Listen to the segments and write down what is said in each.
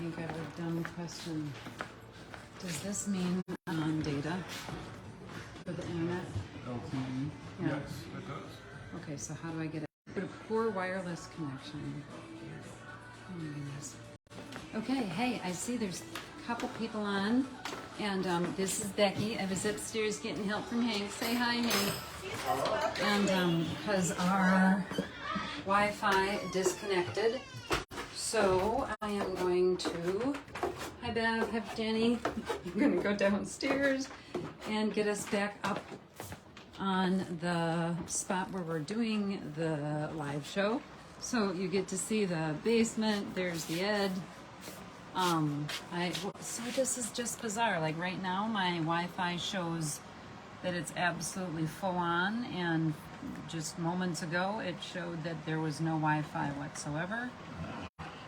Hank, I have a dumb question. Does this mean on data for the internet? LTE? Yeah. Yes, it does. Okay, so how do I get it? But a poor wireless connection. Oh my goodness. Okay, hey, I see there's a couple people on, and this is Becky. I was upstairs getting help from Hank. Say hi, Hank. And because our Wi-Fi disconnected, so I am going to, hi Bev, hi Jenny. I'm going to go downstairs and get us back up on the spot where we're doing the live show. So you get to see the basement, there's the Ed. So this is just bizarre. Like right now my Wi-Fi shows that it's absolutely full on, and just moments ago it showed that there was no Wi-Fi whatsoever.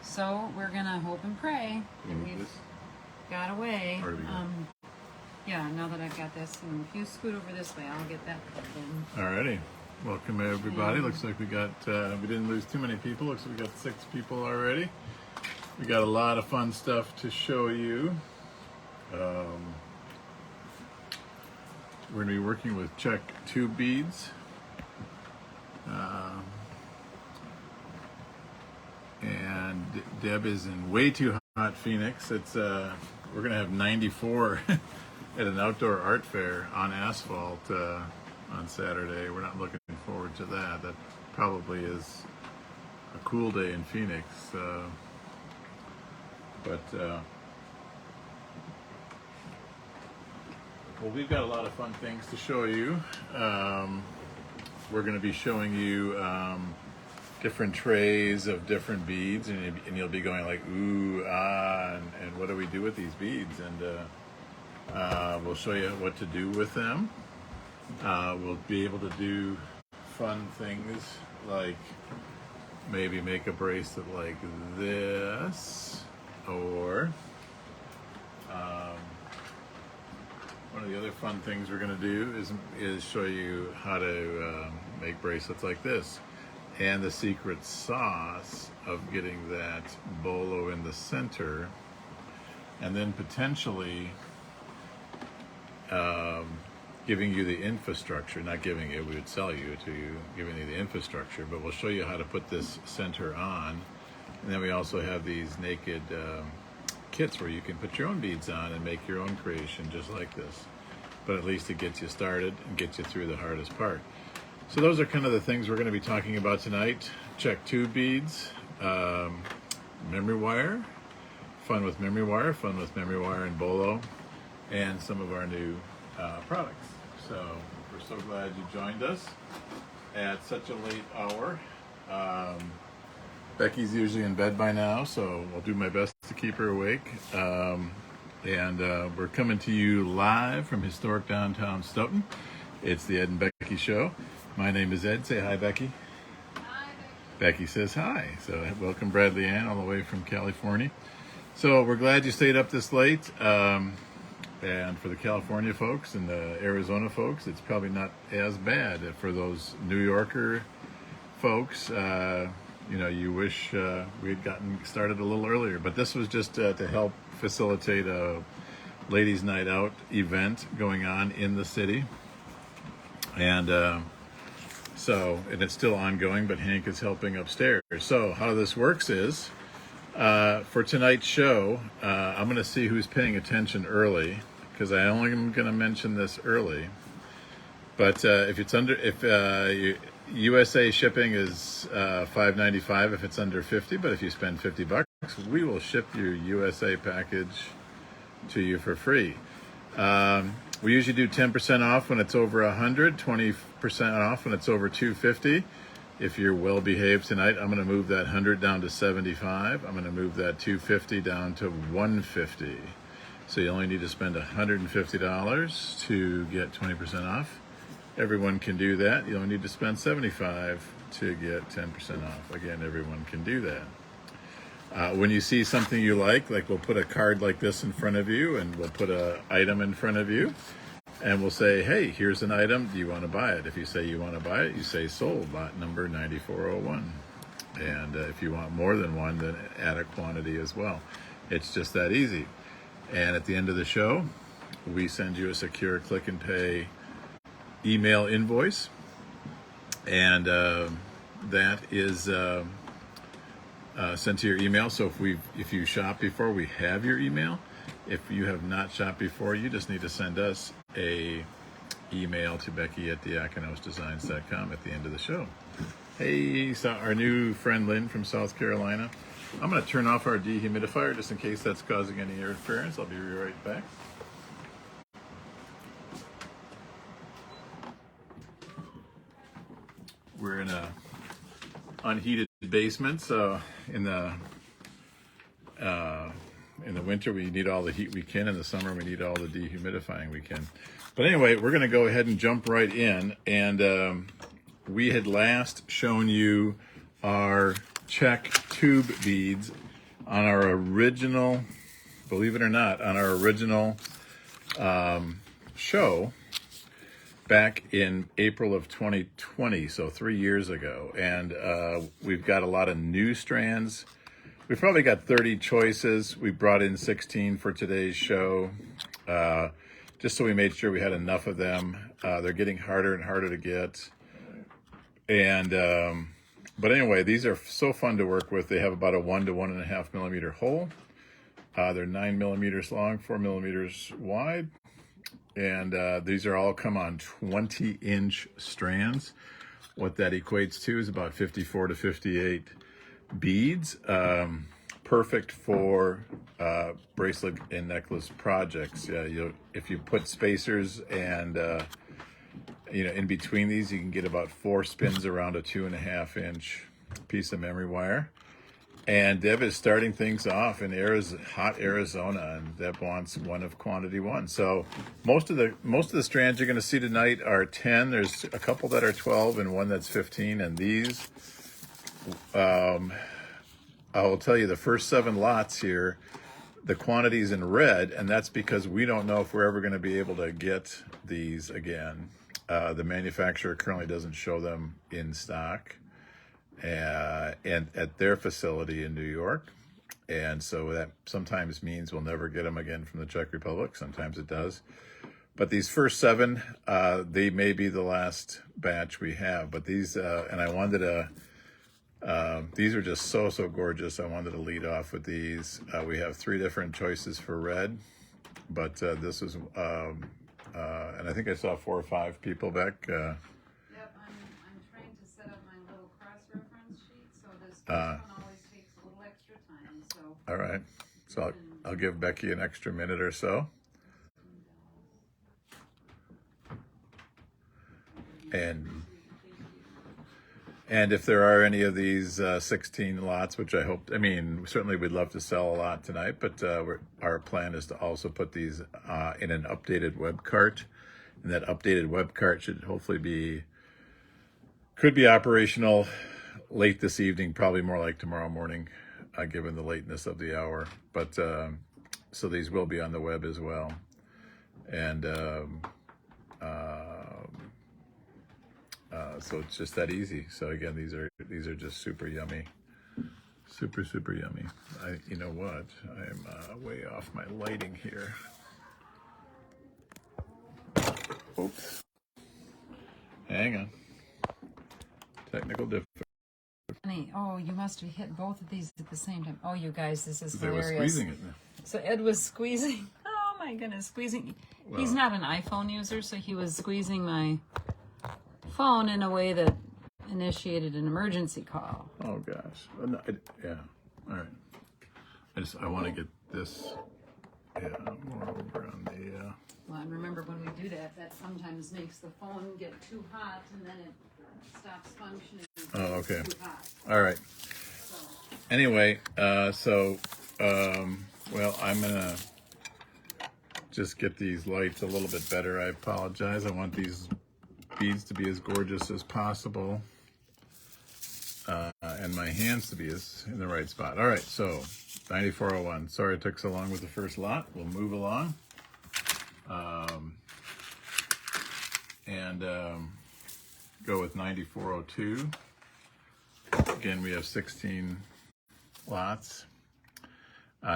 So we're gonna hope and pray that we've got away. Yeah, now that I've got this, and if you scoot over this way, I'll get that plugged in. Alrighty. Welcome everybody. Looks like we got, we didn't lose too many people. Looks like we got 6 people already. We got a lot of fun stuff to show you. We're going to be working with Czech tube beads. And Deb is in way too hot Phoenix. It's we're going to have 94 at an outdoor art fair on asphalt on Saturday. We're not looking forward to that. That probably is a cool day in Phoenix. Well, we've got a lot of fun things to show you. We're going to be showing you different trays of different beads, and you'll be going like, ooh, ah, and what do we do with these beads? And we'll show you what to do with them. We'll be able to do fun things like maybe make a bracelet like this, or one of the other fun things we're going to do is show you how to make bracelets like this, and the secret sauce of getting that bolo in the center, and then potentially giving you the infrastructure, not giving it, we would sell you to you, giving you the infrastructure, but we'll show you how to put this center on. And then we also have these naked kits where you can put your own beads on and make your own creation just like this. But at least it gets you started and gets you through the hardest part. So those are kind of the things we're going to be talking about tonight. Czech tube beads, memory wire, fun with memory wire and bolo, and some of our new products. So we're so glad you joined us at such a late hour. Becky's usually in bed by now, so I'll do my best to keep her awake. We're coming to you live from historic downtown Stoughton. It's the Ed and Becky Show. My name is Ed. Say hi, Becky. Hi, Becky says hi. So welcome, Bradley Ann, all the way from California. So we're glad you stayed up this late. And for the California folks and the Arizona folks, it's probably not as bad. For those New Yorker folks, you wish we had gotten started a little earlier. But this was just to help facilitate a ladies' night out event going on in the city. And it's still ongoing, but Hank is helping upstairs. So how this works is, for tonight's show, I'm going to see who's paying attention early, because I only am going to mention this early. But if USA shipping is $5.95 if it's under 50, but if you spend $50, we will ship your USA package to you for free. We usually do 10% off when it's over 100, 20% off when it's over 250. If you're well behaved tonight, I'm going to move that 100 down to 75. I'm going to move that 250 down to 150. So you only need to spend $150 to get 20% off. Everyone can do that. You only need to spend $75 to get 10% off. Again, everyone can do that. When you see something you like we'll put a card like this in front of you, and we'll put an item in front of you, and we'll say, hey, here's an item. Do you want to buy it? If you say you want to buy it, you say sold, lot number 9401. And if you want more than one, then add a quantity as well. It's just that easy. And at the end of the show, we send you a secure click and pay email invoice, and that is sent to your email. So if you shop before, we have your email. If you have not shopped before, you just need to send us a email to Becky@diakonosdesigns.com at the end of the show. Hey, so our new friend Lynn from South Carolina. I'm going to turn off our dehumidifier just in case that's causing any interference. I'll be right back. We're in a unheated basement, so in the winter we need all the heat we can. In the summer we need all the dehumidifying we can. But anyway, we're going to go ahead and jump right in. And we had last shown you our Czech tube beads on our original, believe it or not, on our original show back in April of 2020, so 3 years ago. And we've got a lot of new strands. We've probably got 30 choices. We brought in 16 for today's show, just so we made sure we had enough of them. They're getting harder and harder to get. And but anyway, these are so fun to work with. They have about a 1 to 1.5 millimeter hole. They're 9 millimeters long, 4 millimeters wide. And these are all come on 20-inch strands. What that equates to is about 54 to 58 beads. Perfect for bracelet and necklace projects. If you put spacers and in between these, you can get about 4 spins around a 2.5-inch piece of memory wire. And Deb is starting things off in hot Arizona, and Deb wants one of quantity 1. So most of the strands you're going to see tonight are 10. There's a couple that are 12 and one that's 15. And these, I will tell you, the first 7 lots here, the quantity's in red, and that's because we don't know if we're ever going to be able to get these again. The manufacturer currently doesn't show them in stock. And at their facility in New York. And so that sometimes means we'll never get them again from the Czech Republic. Sometimes it does. But these first 7, they may be the last batch we have. But these, and I wanted to, these are just so gorgeous. I wanted to lead off with these. We have 3 different choices for red. But this is, and I think I saw 4 or 5 people back. One always takes a little extra time, so. All right, so I'll give Becky an extra minute or so. And if there are any of these 16 lots, which certainly we'd love to sell a lot tonight, but our plan is to also put these in an updated web cart. And that updated web cart should hopefully could be operational late this evening, probably more like tomorrow morning, given the lateness of the hour. But so these will be on the web as well. And so it's just that easy. So again, these are just super yummy, super yummy. You know what? I'm way off my lighting here. Oops. Hang on. Technical difficulty. Oh, you must have hit both of these at the same time. Oh, you guys, this is They were hilarious. squeezing it now. So Ed was squeezing. Oh my goodness, squeezing. Well, he's not an iPhone user, so he was squeezing my phone in a way that initiated an emergency call. Oh gosh. Yeah. All right. I want to get this. Yeah, more over on the. Well, and remember when we do that, that sometimes makes the phone get too hot, and then it stops functioning. Oh, okay. Too hot. All right. So. Anyway, well, I'm gonna just get these lights a little bit better. I apologize. I want these beads to be as gorgeous as possible, and my hands to be in the right spot. All right, so 9401. Sorry it took so long with the first lot. We'll move along. And go with 9402. Again, we have 16 lots.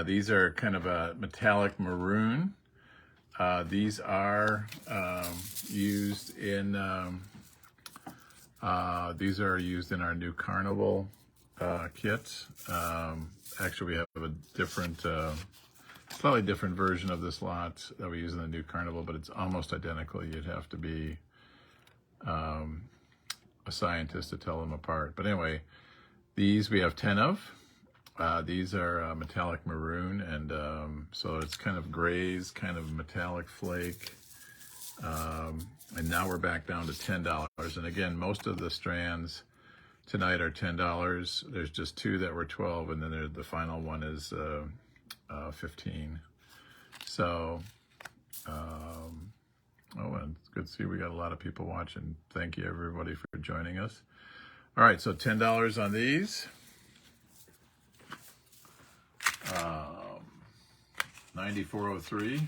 These are kind of a metallic maroon. These are used in our new Carnival kit. Actually, we have a different, slightly different version of this lot that we use in the new Carnival, but it's almost identical. You'd have to be a scientist to tell them apart. But anyway, these we have 10 of. These are metallic maroon, and so it's kind of grays, kind of metallic flake. And now we're back down to $10. And again, most of the strands tonight are $10. There's just 2 that were 12, and then the final one is 15. So, and it's good to see we got a lot of people watching. Thank you everybody for joining us. All right, so $10 on these. 9403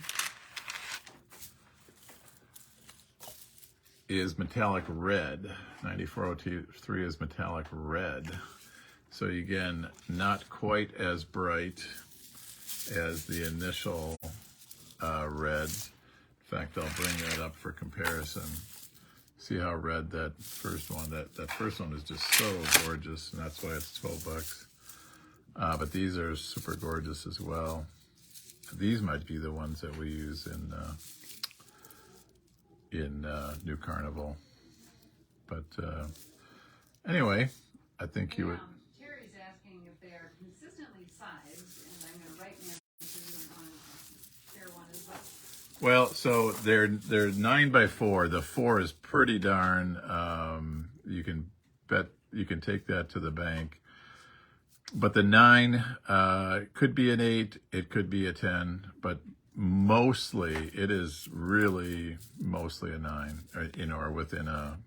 is metallic red. 9403 is metallic red. So again, not quite as bright as the initial red. In fact, I'll bring that up for comparison. See how red that first one, that first one is just so gorgeous, and that's why it's $12. But these are super gorgeous as well. These might be the ones that we use in New Carnival. But anyway, I think you would. Terry's asking if they are consistently sized, and I'm going to write an answer to you on share one as well. Well, so they're 9x4. The 4 is pretty darn. You can bet you can take that to the bank. But the 9 could be an 8, it could be a 10, but mostly it is really mostly a 9, or within a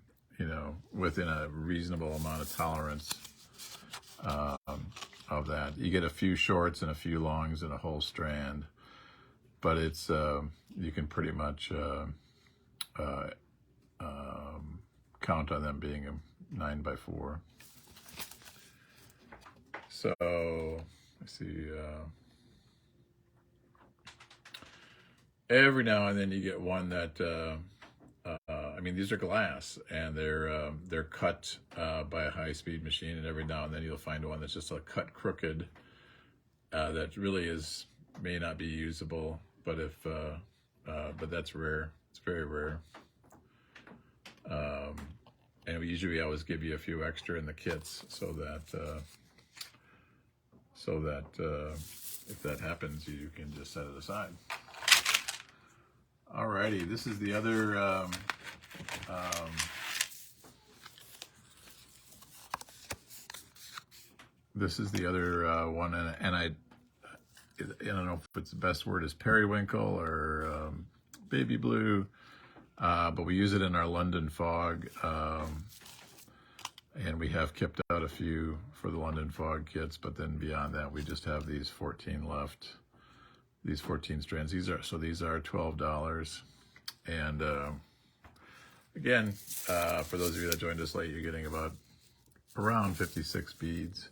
reasonable amount of tolerance of that. You get a few shorts and a few longs and a whole strand, but it's you can pretty much count on them being a 9x4. So, let's see, every now and then you get one that, I mean, these are glass, and they're cut by a high-speed machine, and every now and then you'll find one that's just cut crooked, that really may not be usable, but but that's rare. It's very rare. And we usually always give you a few extra in the kits so that if that happens, you can just set it aside. Alrighty, this is the other one, and I don't know if it's the best word is periwinkle or baby blue, but we use it in our London fog. And we have kept out a few for the London fog kits, but then beyond that, we just have these 14 left. These 14 strands. These are $12. And again, for those of you that joined us late, you're getting around 56 beads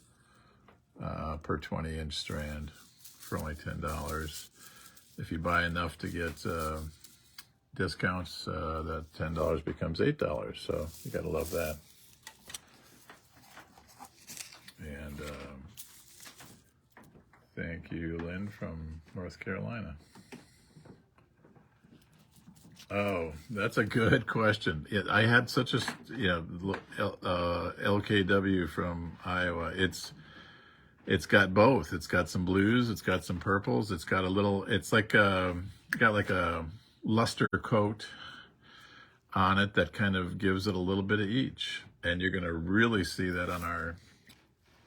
per 20-inch strand for only $10. If you buy enough to get discounts, that $10 becomes $8. So you gotta love that. And thank you, Lynn from North Carolina. Oh, that's a good question. Yeah, I had such a, LKW from Iowa. It's got both. It's got some blues. It's got some purples. It's got it's like got like a luster coat on it that kind of gives it a little bit of each. And you're going to really see that on our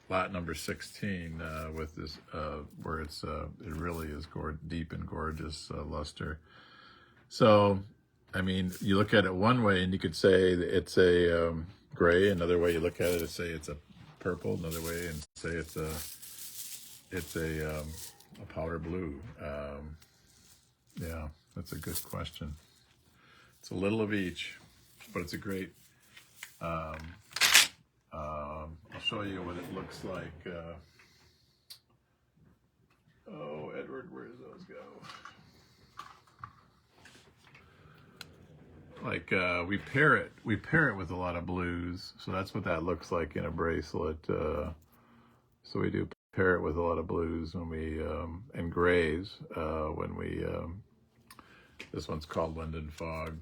lot number 16 with this, where it really is deep and gorgeous luster. So, I mean, you look at it one way and you could say it's a gray. Another way you look at it is say it's a purple. Another way and say it's a powder blue. Yeah, that's a good question. It's a little of each, but it's a great. I'll show you what it looks like. Lord, where does those go? Like we pair it with a lot of blues, so that's what that looks like in a bracelet. So we do pair it with a lot of blues when we and grays when we this one's called London Fog,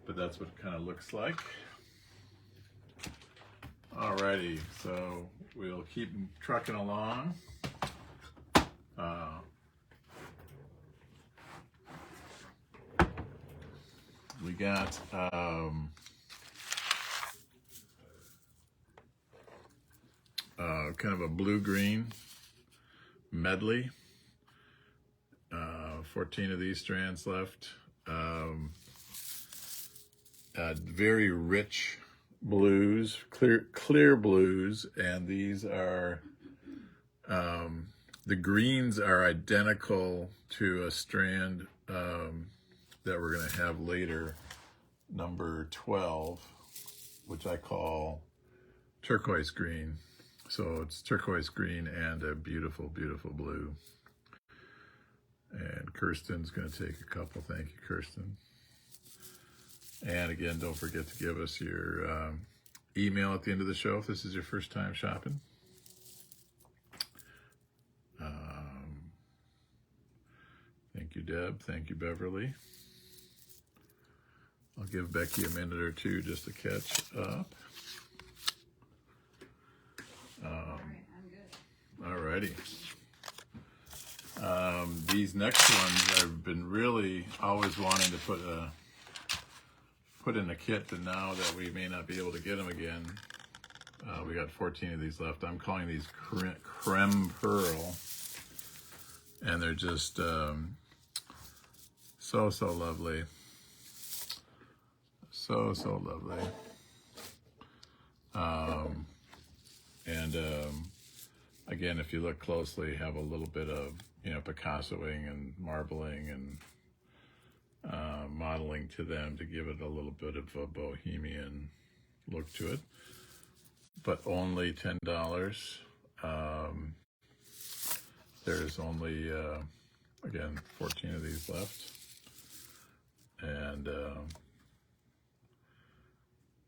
but that's what it kind of looks like. Alrighty, so we'll keep trucking along. We got kind of a blue-green medley. 14 of these strands left. Very rich blues, clear blues, and these are the greens are identical to a strand that we're going to have later, number 12, which I call turquoise green. So it's turquoise green and a beautiful, beautiful blue. And Kirsten's going to take a couple. Thank you, Kirsten. And again, don't forget to give us your email at the end of the show if this is your first time shopping. Thank you, Deb. Thank you, Beverly. I'll give Becky a minute or two just to catch up. Alrighty. These next ones I've been really always wanting to put in a kit, and now that we may not be able to get them again, we got 14 of these left. I'm calling these creme pearl, and they're just so lovely. So lovely. Again, if you look closely, have a little bit of, Picassoing and marbling and modeling to them to give it a little bit of a bohemian look to it. But only $10. There's only, again, 14 of these left. And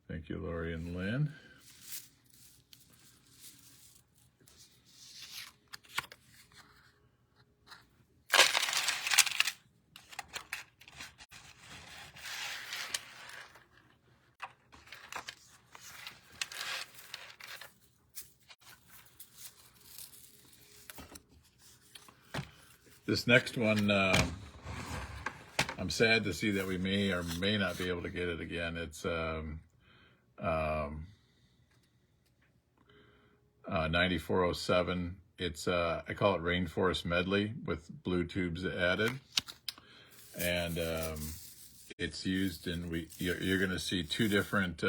thank you, Lori and Lynn. This next one, I'm sad to see that we may or may not be able to get it again. It's 9407. It's I call it Rainforest Medley with blue tubes added, and it's used in you're going to see two different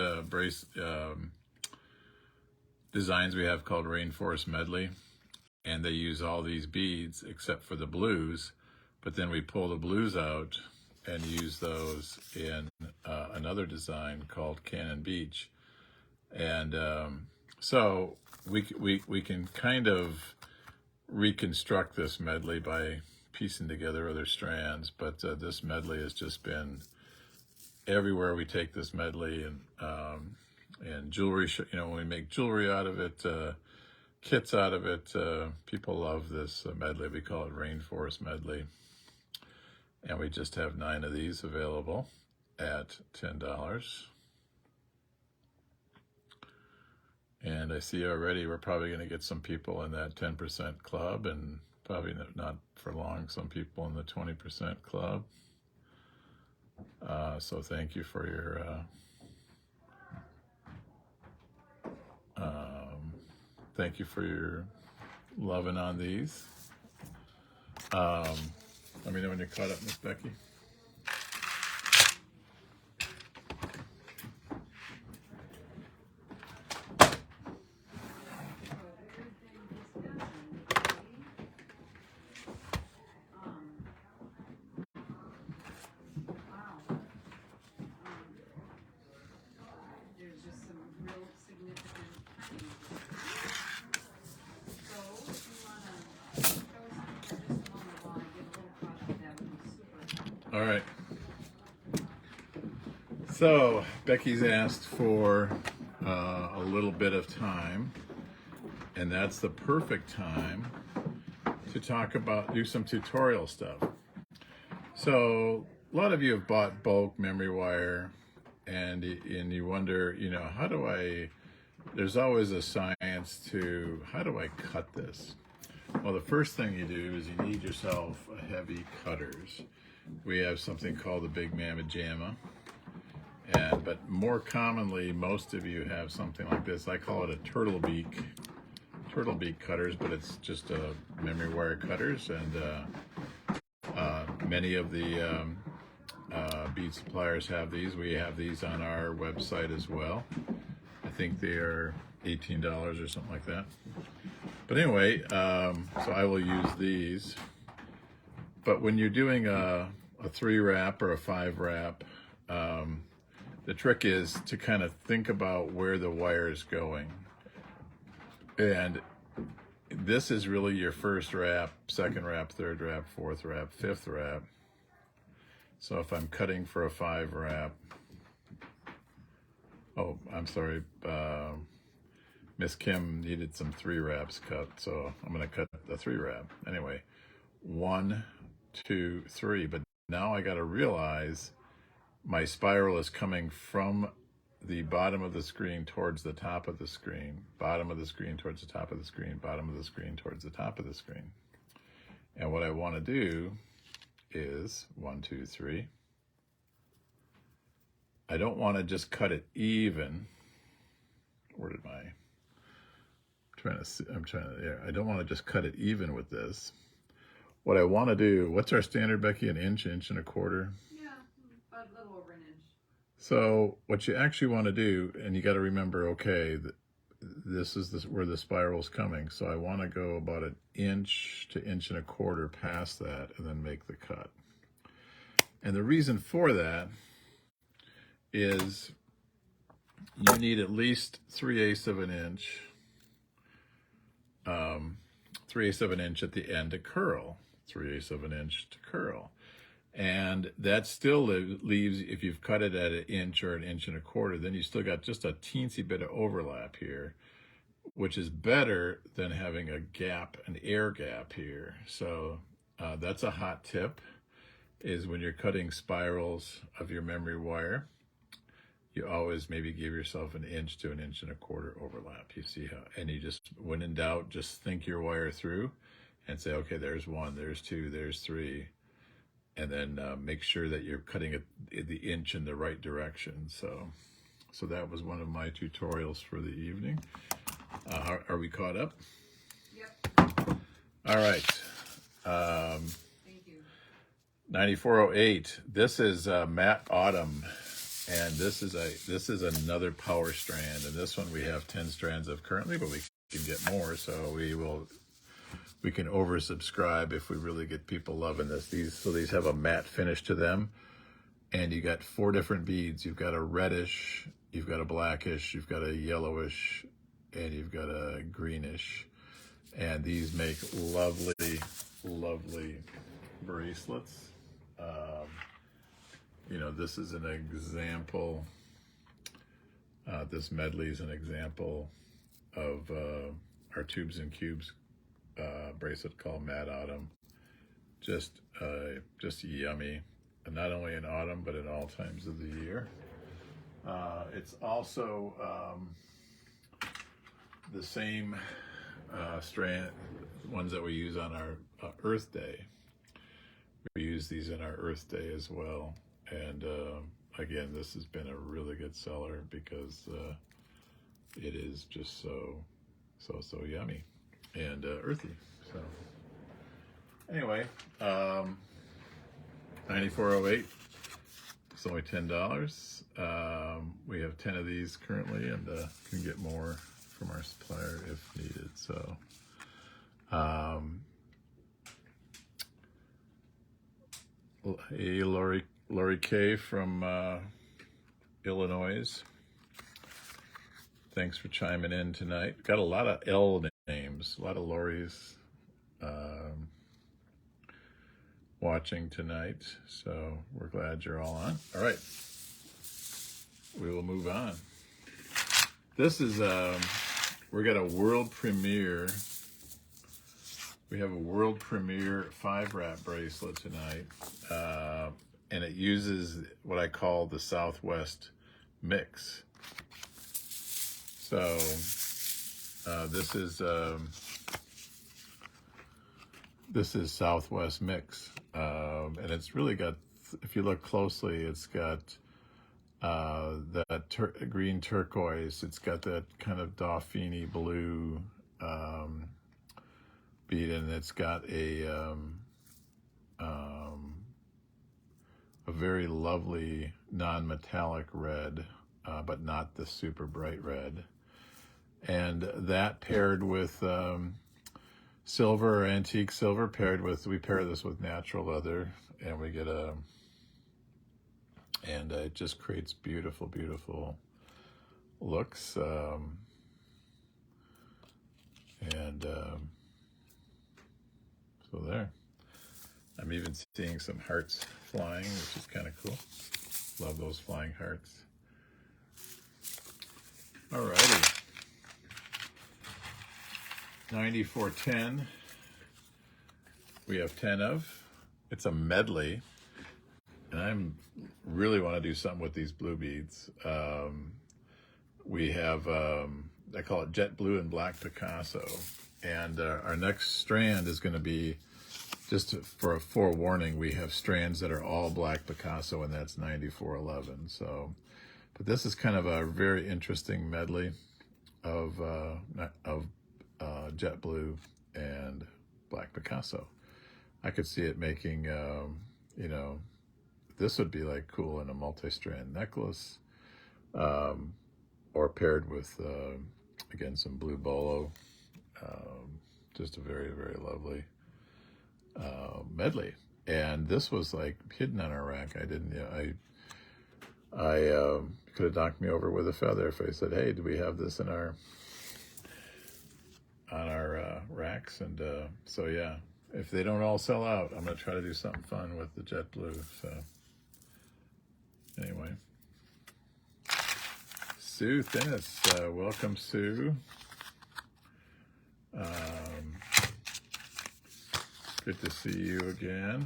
designs we have called Rainforest Medley. And they use all these beads except for the blues, but then we pull the blues out and use those in another design called Cannon Beach. And so we can kind of reconstruct this medley by piecing together other strands, but this medley has just been everywhere we take this medley, and jewelry, when we make jewelry out of it, kits out of it. People love this medley. We call it Rainforest Medley. And we just have 9 of these available at $10. And I see already we're probably going to get some people in that 10% club, and probably not for long, some people in the 20% club. So thank you for your thank you for your loving on these. Let me know when you're caught up, Miss Becky. All right. So Becky's asked for a little bit of time, and that's the perfect time to talk about, do some tutorial stuff. So a lot of you have bought bulk memory wire, and you wonder, you know, how do I, there's always a science to how do I cut this? Well, the first thing you do is you need yourself a heavy cutters. We have something called the Big Mamma Jamma, but more commonly, most of you have something like this. I call it a turtle beak cutters, but it's just memory wire cutters, and many of the bead suppliers have these. We have these on our website as well. I think they are $18 or something like that. But anyway, so I will use these. But when you're doing a 3-wrap or a 5-wrap, the trick is to kind of think about where the wire is going. And this is really your first wrap, second wrap, third wrap, fourth wrap, fifth wrap. So if I'm cutting for a 5-wrap, oh, I'm sorry, Miss Kim needed some 3-wraps cut, so I'm going to cut the 3-wrap. Anyway, 1, 2, 3. But now I got to realize my spiral is coming from the bottom of the screen towards the top of the screen, bottom of the screen towards the top of the screen, bottom of the screen towards the top of the screen. And what I want to do is 1, 2, 3. I don't want to just cut it even. Where did my, I don't want to just cut it even with this. What I want to do, what's our standard, Becky? An inch, inch and a quarter? Yeah, about a little over an inch. So what you actually want to do, and you got to remember, okay, this is where the spiral's coming. So I want to go about an inch to inch and a quarter past that and then make the cut. And the reason for that is you need at least 3/8 of an inch, 3/8 of an inch at the end to curl, 3/8 of an inch to curl. And that still leaves, if you've cut it at an inch or an inch and a quarter, then you still got just a teensy bit of overlap here, which is better than having a gap, an air gap here. So that's a hot tip, is when you're cutting spirals of your memory wire, you always maybe give yourself an inch to an inch and a quarter overlap. You see how, and you just, when in doubt, just think your wire through and say, okay, there's 1, there's 2, there's 3. And then make sure that you're cutting it the inch in the right direction. So that was one of my tutorials for the evening. Are we caught up? Yep. All right. Thank you. 9408. This is Matte Autumn, and this is another power strand. And this one we have 10 strands of currently, but we can get more. So we can oversubscribe if we really get people loving this. These have a matte finish to them, and you got 4 different beads. You've got a reddish, you've got a blackish, you've got a yellowish, and you've got a greenish. And these make lovely, lovely bracelets. You know, this is an example. This medley is an example of our Tubes and Cubes bracelet called Matte Autumn. Just yummy, and not only in autumn but in all times of the year. It's also the same strand ones that we use on our Earth Day. We use these in our Earth Day as well, and again, this has been a really good seller because it is just so yummy and earthy. So anyway, 9408. It's only $10. We have 10 of these currently, and can get more from our supplier if needed. So hey, Lori K from Illinois. Thanks for chiming in tonight. Got a lot of L names, a lot of Loris. watching tonight. So we're glad you're all on. All right, we will move on. This is, we got a world premiere. We have a world premiere 5-wrap bracelet tonight. And it uses what I call the Southwest mix. So this is Southwest mix, and it's really got, if you look closely, it's got that green turquoise. It's got that kind of Dauphiny blue bead, and it's got a very lovely non-metallic red, but not the super bright red. And that paired with silver, or antique silver, we pair this with natural leather, and we get and it just creates beautiful, beautiful looks. So there. I'm even seeing some hearts flying, which is kind of cool. Love those flying hearts. Alrighty. 9410. We have 10 of. It's a medley. And I'm really want to do something with these blue beads. We have, I call it jet blue and black Picasso. And our next strand is going to be, just for a forewarning, we have strands that are all black Picasso, and that's 9411. So, but this is kind of a very interesting medley of jet blue and black Picasso. I could see it making, you know, this would be like cool in a multi-strand necklace, or paired with, again, some blue Bolo. Just a very, very lovely medley. And this was like hidden on our rack. I didn't, I could have knocked me over with a feather if I said, hey, do we have this in on our racks? And so yeah, if they don't all sell out, I'm gonna try to do something fun with the jet blue. So anyway, Sue Thinnis, welcome, Sue. Good to see you again.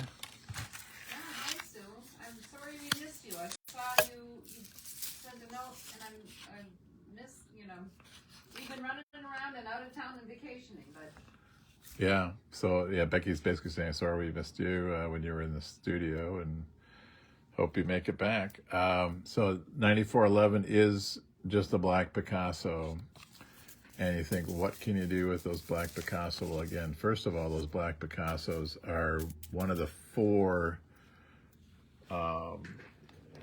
Hi, Sue. I'm sorry we missed you. I saw you sent a note, and I missed, you know, we've been running around and out of town and vacationing, but. Yeah, so yeah, Becky's basically saying, sorry we missed you when you were in the studio, and hope you make it back. So 9411 is just a black Picasso. And you think, what can you do with those black Picasso? Well, again, first of all, those black Picassos are one of the 4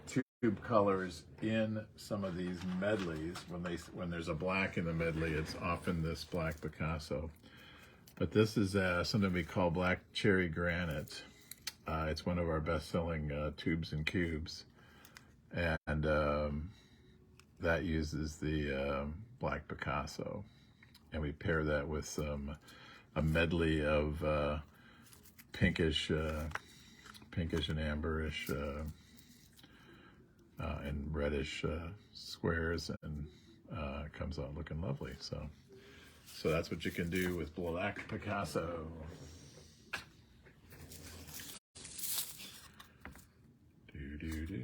tube colors in some of these medleys. When there's a black in the medley, it's often this black Picasso. But this is something we call black cherry granite. It's one of our best-selling tubes and cubes, and that uses the black Picasso, and we pair that with a medley of pinkish and amberish and reddish squares, and it comes out looking lovely. So that's what you can do with black Picasso. Do.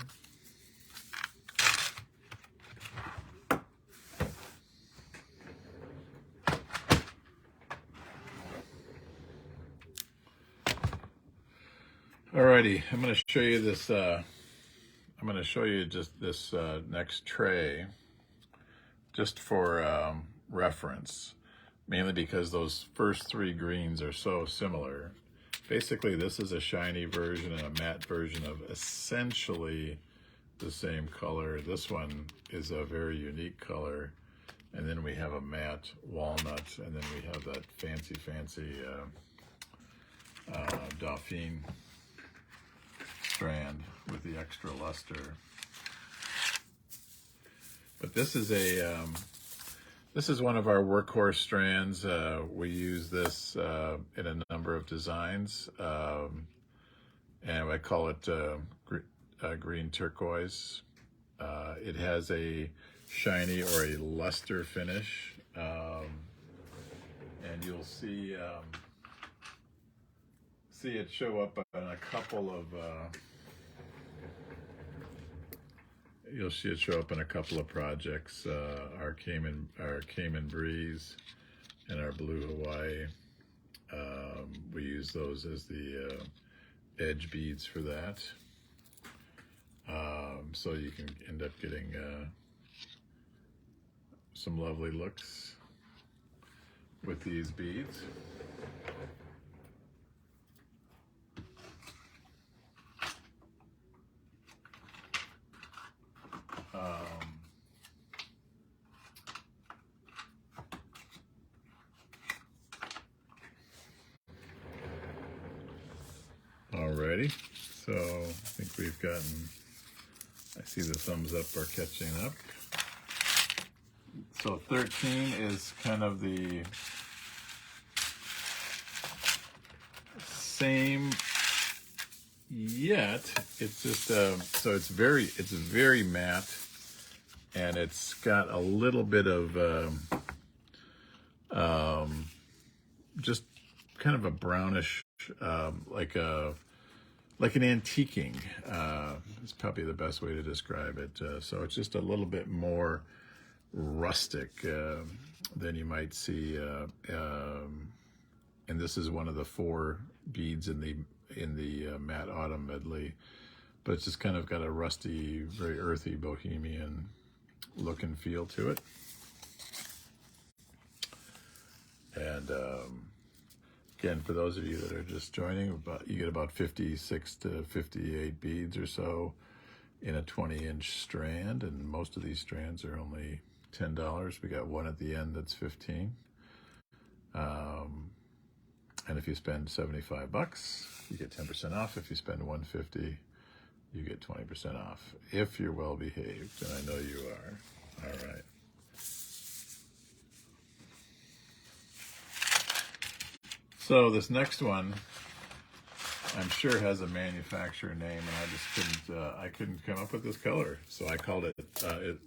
Alrighty, I'm going to show you this. I'm going to show you just this next tray, just for reference, mainly because those first 3 greens are so similar. Basically, this is a shiny version and a matte version of essentially the same color. This one is a very unique color, and then we have a matte walnut, and then we have that fancy Dauphine strand with the extra luster. But this is this is one of our workhorse strands. We use this in a number of designs. and I call it green turquoise. It has a shiny or a luster finish, and you'll see it show up on a couple of you'll see it show up in a couple of projects. Our Cayman Breeze and our Blue Hawaii. We use those as the edge beads for that. So you can end up getting some lovely looks with these beads. Alrighty, so I think we've gotten, I see the thumbs up are catching up. So 13 is kind of the same, yet it's just so it's very matte, and it's got a little bit of just kind of a brownish, like an antiquing. It's probably the best way to describe it. So it's just a little bit more rustic than you might see, and this is one of the 4 beads in the matte autumn medley, but it's just kind of got a rusty, very earthy, bohemian look and feel to it. And again, for those of you that are just joining, you get about 56 to 58 beads or so in a 20-inch strand, and most of these strands are only $10. We got one at the end that's $15. And if you spend $75, you get 10% off. If you spend $150, you get 20% off. If you're well behaved, and I know you are. All right. So this next one, I'm sure has a manufacturer name, and I just couldn't come up with this color. So I called it,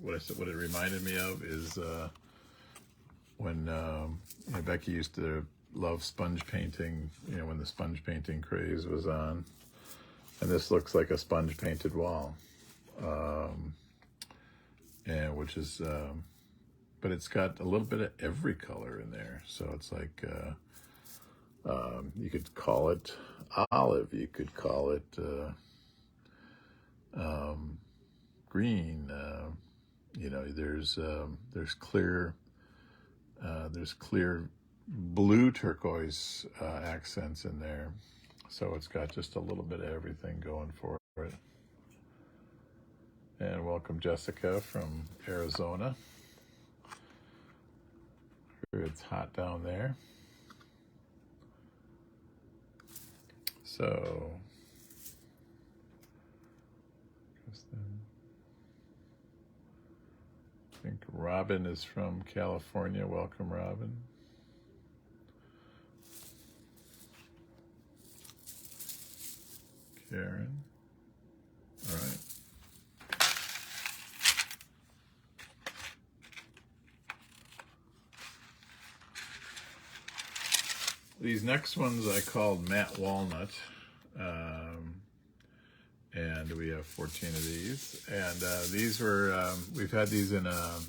what it reminded me of is when Becky used to love sponge painting, when the sponge painting craze was on. And this looks like a sponge painted wall. And which is, but it's got a little bit of every color in there. So it's like, you could call it olive, you could call it green. There's clear blue turquoise accents in there. So it's got just a little bit of everything going for it. And welcome Jessica from Arizona. It's hot down there. So, I think Robin is from California. Welcome, Robin. Karen. All right. These next ones I called matte walnut, and we have 14 of these. And these were, we've had these in a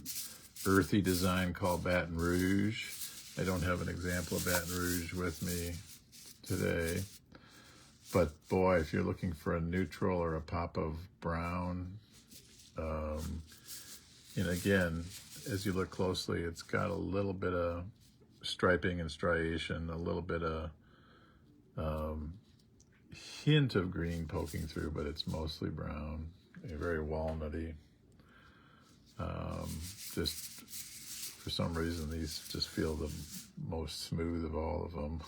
earthy design called Baton Rouge. I don't have an example of Baton Rouge with me today. But boy, if you're looking for a neutral or a pop of brown, and again, as you look closely, it's got a little bit of striping and striation, a little bit of hint of green poking through, but it's mostly brown, very walnutty. Just for some reason, these just feel the most smooth of all of them.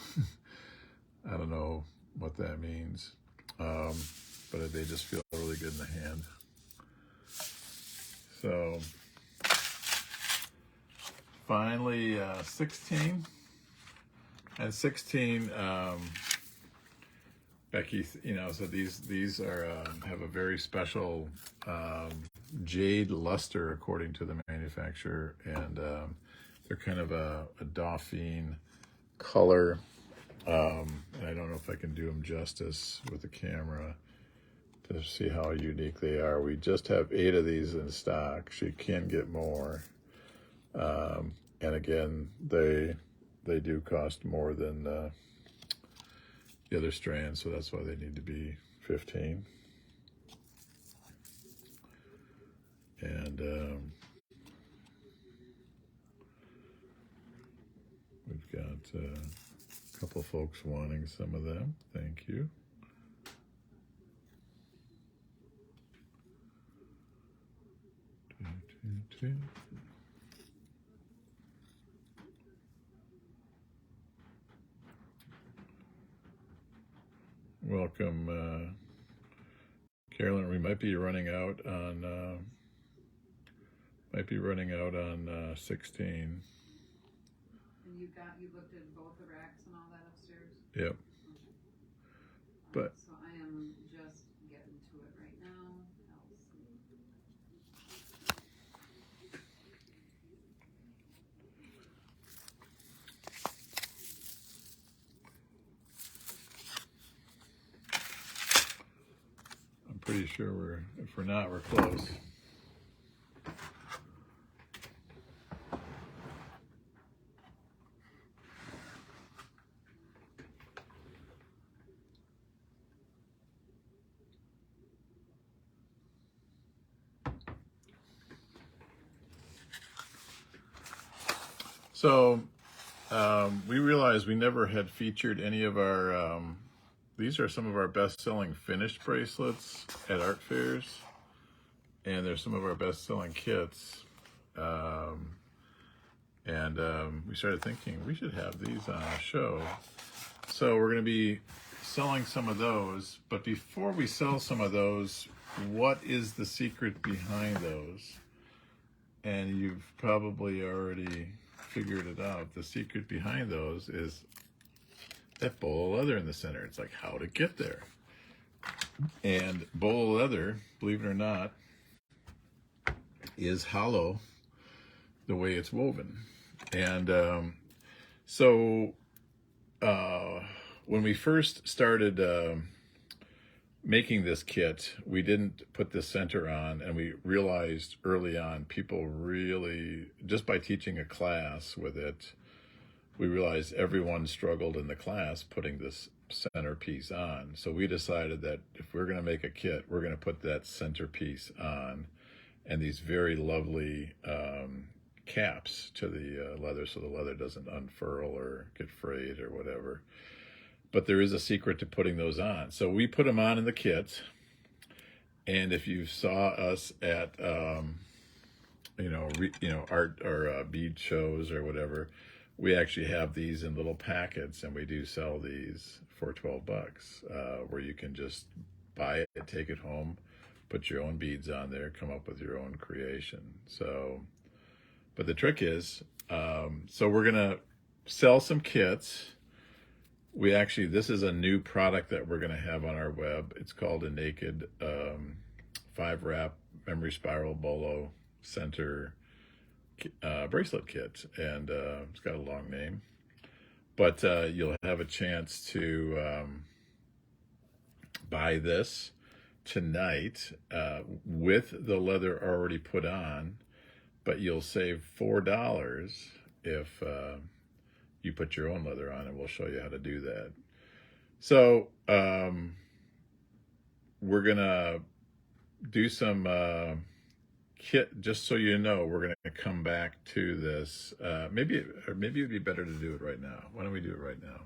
I don't know what that means, but they just feel really good in the hand. So finally 16, and 16 Becky, you know, so these are have a very special jade luster according to the manufacturer, and they're kind of a Dauphine color. And I don't know if I can do them justice with the camera to see how unique they are. We just have 8 of these in stock. She can get more. And again, they do cost more than the other strands, so that's why they need to be 15. And we've got a couple folks wanting some of them. Thank you. Welcome, Carolyn. We might be running out on 16. And you looked at both the racks and all that upstairs? Yep. Okay. But so I am just getting to it right now. I'm pretty sure if we're not, we're close. So we realized we never had featured any of our, these are some of our best-selling finished bracelets at art fairs, and they're some of our best-selling kits. We started thinking we should have these on our show. So we're going to be selling some of those, but before we sell some of those, what is the secret behind those? And you've probably already figured it out. The secret behind those is that Bolo leather in the center. It's like how to get there. And Bolo leather, believe it or not, is hollow the way it's woven. And when we first started making this kit, we didn't put the center on, and we realized early on people really, just by teaching a class with it, we realized everyone struggled in the class putting this centerpiece on. So we decided that if we're going to make a kit, we're going to put that centerpiece on, and these very lovely caps to the leather, so the leather doesn't unfurl or get frayed or whatever. But there is a secret to putting those on. So we put them on in the kit, and if you saw us at art or bead shows or whatever, we actually have these in little packets, and we do sell these for $12, where you can just buy it, take it home, put your own beads on there, come up with your own creation. So, but the trick is, so we're gonna sell some kits. This is a new product that we're going to have on our web. It's called a naked 5-wrap memory spiral Bolo center bracelet kit. And it's got a long name. But you'll have a chance to buy this tonight with the leather already put on. But you'll save $4 if you put your own leather on, and we'll show you how to do that. So we're gonna do some kit, just so you know. We're gonna come back to this. Maybe it'd be better to do it right now. Why don't we do it right now?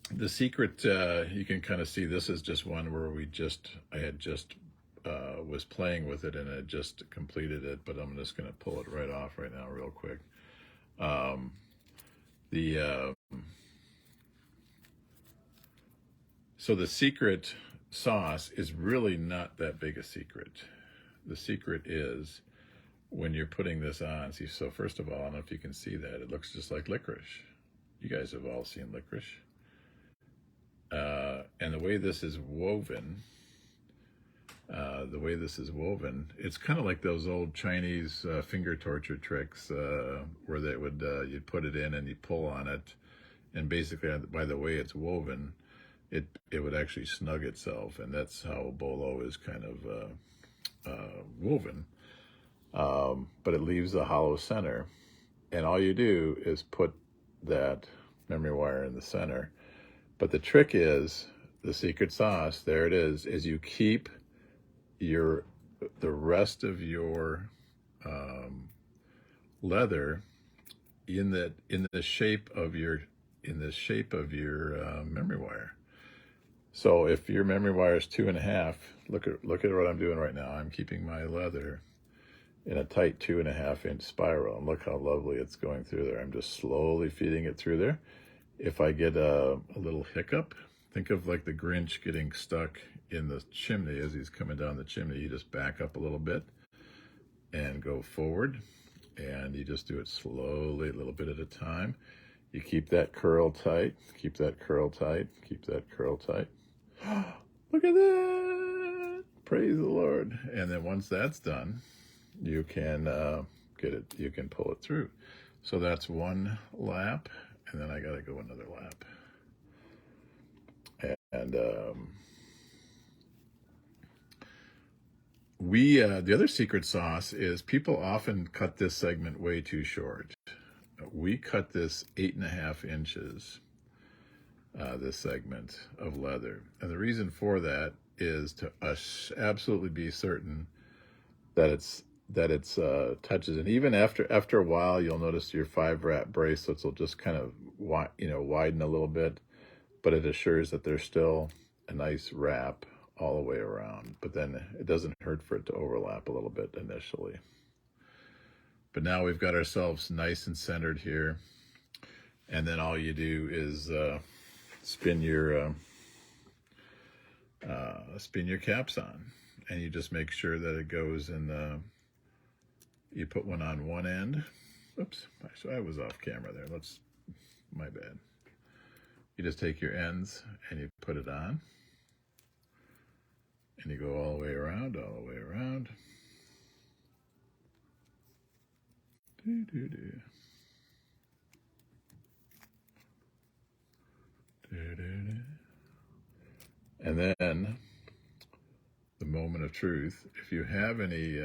The secret, you can kind of see, this is just one where I had just was playing with it, and I just completed it, but I'm just going to pull it right off right now real quick. So the secret sauce is really not that big a secret. The secret is when you're putting this on. See, so first of all, I don't know if you can see that. It looks just like licorice. You guys have all seen licorice. And the way this is woven, it's kind of like those old Chinese finger torture tricks where they would you'd put it in and you pull on it, and basically by the way it's woven, it would actually snug itself, and that's how Bolo is kind of woven. But it leaves a hollow center, and all you do is put that memory wire in the center. But the trick is, the secret sauce, there it is you keep the rest of your leather in the shape of your memory wire. So if your memory wire is 2.5, look at what I'm doing right now. I'm keeping my leather in a tight 2.5-inch spiral, and look how lovely it's going through there. I'm just slowly feeding it through there. If I get a little hiccup, think of like the Grinch getting stuck in the chimney as he's coming down the chimney. You just back up a little bit and go forward, and you just do it slowly, a little bit at a time. You keep that curl tight, keep that curl tight, keep that curl tight. Look at that! Praise the Lord. And then once that's done, you can you can pull it through. So that's one lap, and then I gotta go another lap. And the other secret sauce is people often cut this segment way too short. We cut this 8.5 inches, this segment of leather. And the reason for that is to absolutely be certain that it's touches. And even after a while, you'll notice your 5-wrap bracelets will just kind of widen a little bit, but it assures that there's still a nice wrap all the way around. But then it doesn't hurt for it to overlap a little bit initially. But now we've got ourselves nice and centered here, and then all you do is spin your caps on, and you just make sure that it goes in. You put one on one end. Oops, I was off camera there. My bad. You just take your ends and you put it on, and you go all the way around, all the way around. And then the moment of truth. If you have any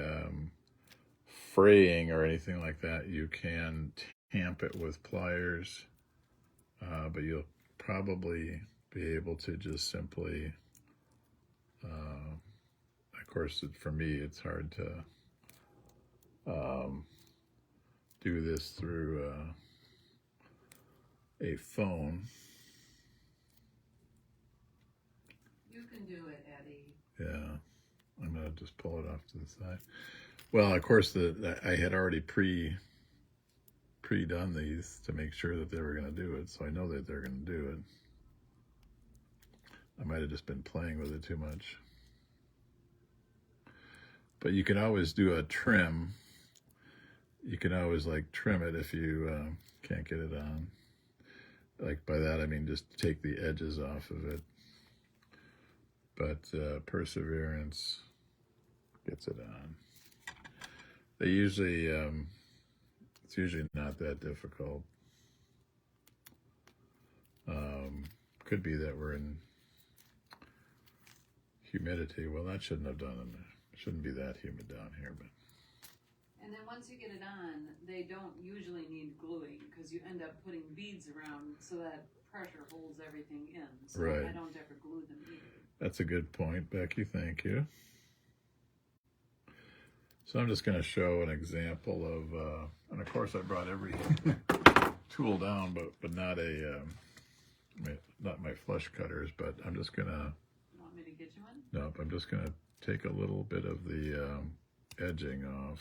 fraying or anything like that, you can tamp it with pliers, but you'll probably be able to just simply, of course, for me, it's hard to do this through a phone. You can do it, Eddie. Yeah, I'm gonna just pull it off to the side. Well, of course, I had already pre-done these to make sure that they were gonna do it, so I know that they're gonna do it. I might have just been playing with it too much. But you can always do a trim. You can always trim it if you can't get it on. By that I mean just take the edges off of it. But Perseverance gets it on. They usually, it's usually not that difficult. Could be that we're in humidity. Well, that shouldn't have done it. It shouldn't be that humid down here, but. And then once you get it on, they don't usually need gluing because you end up putting beads around so that pressure holds everything in. So right. I don't ever glue them either. That's a good point, Becky. Thank you. So I'm just going to show an example of, and of course I brought every tool down, but not not my flush cutters, but I'm just going to. You want me to get you one? Nope, I'm just going to take a little bit of the edging off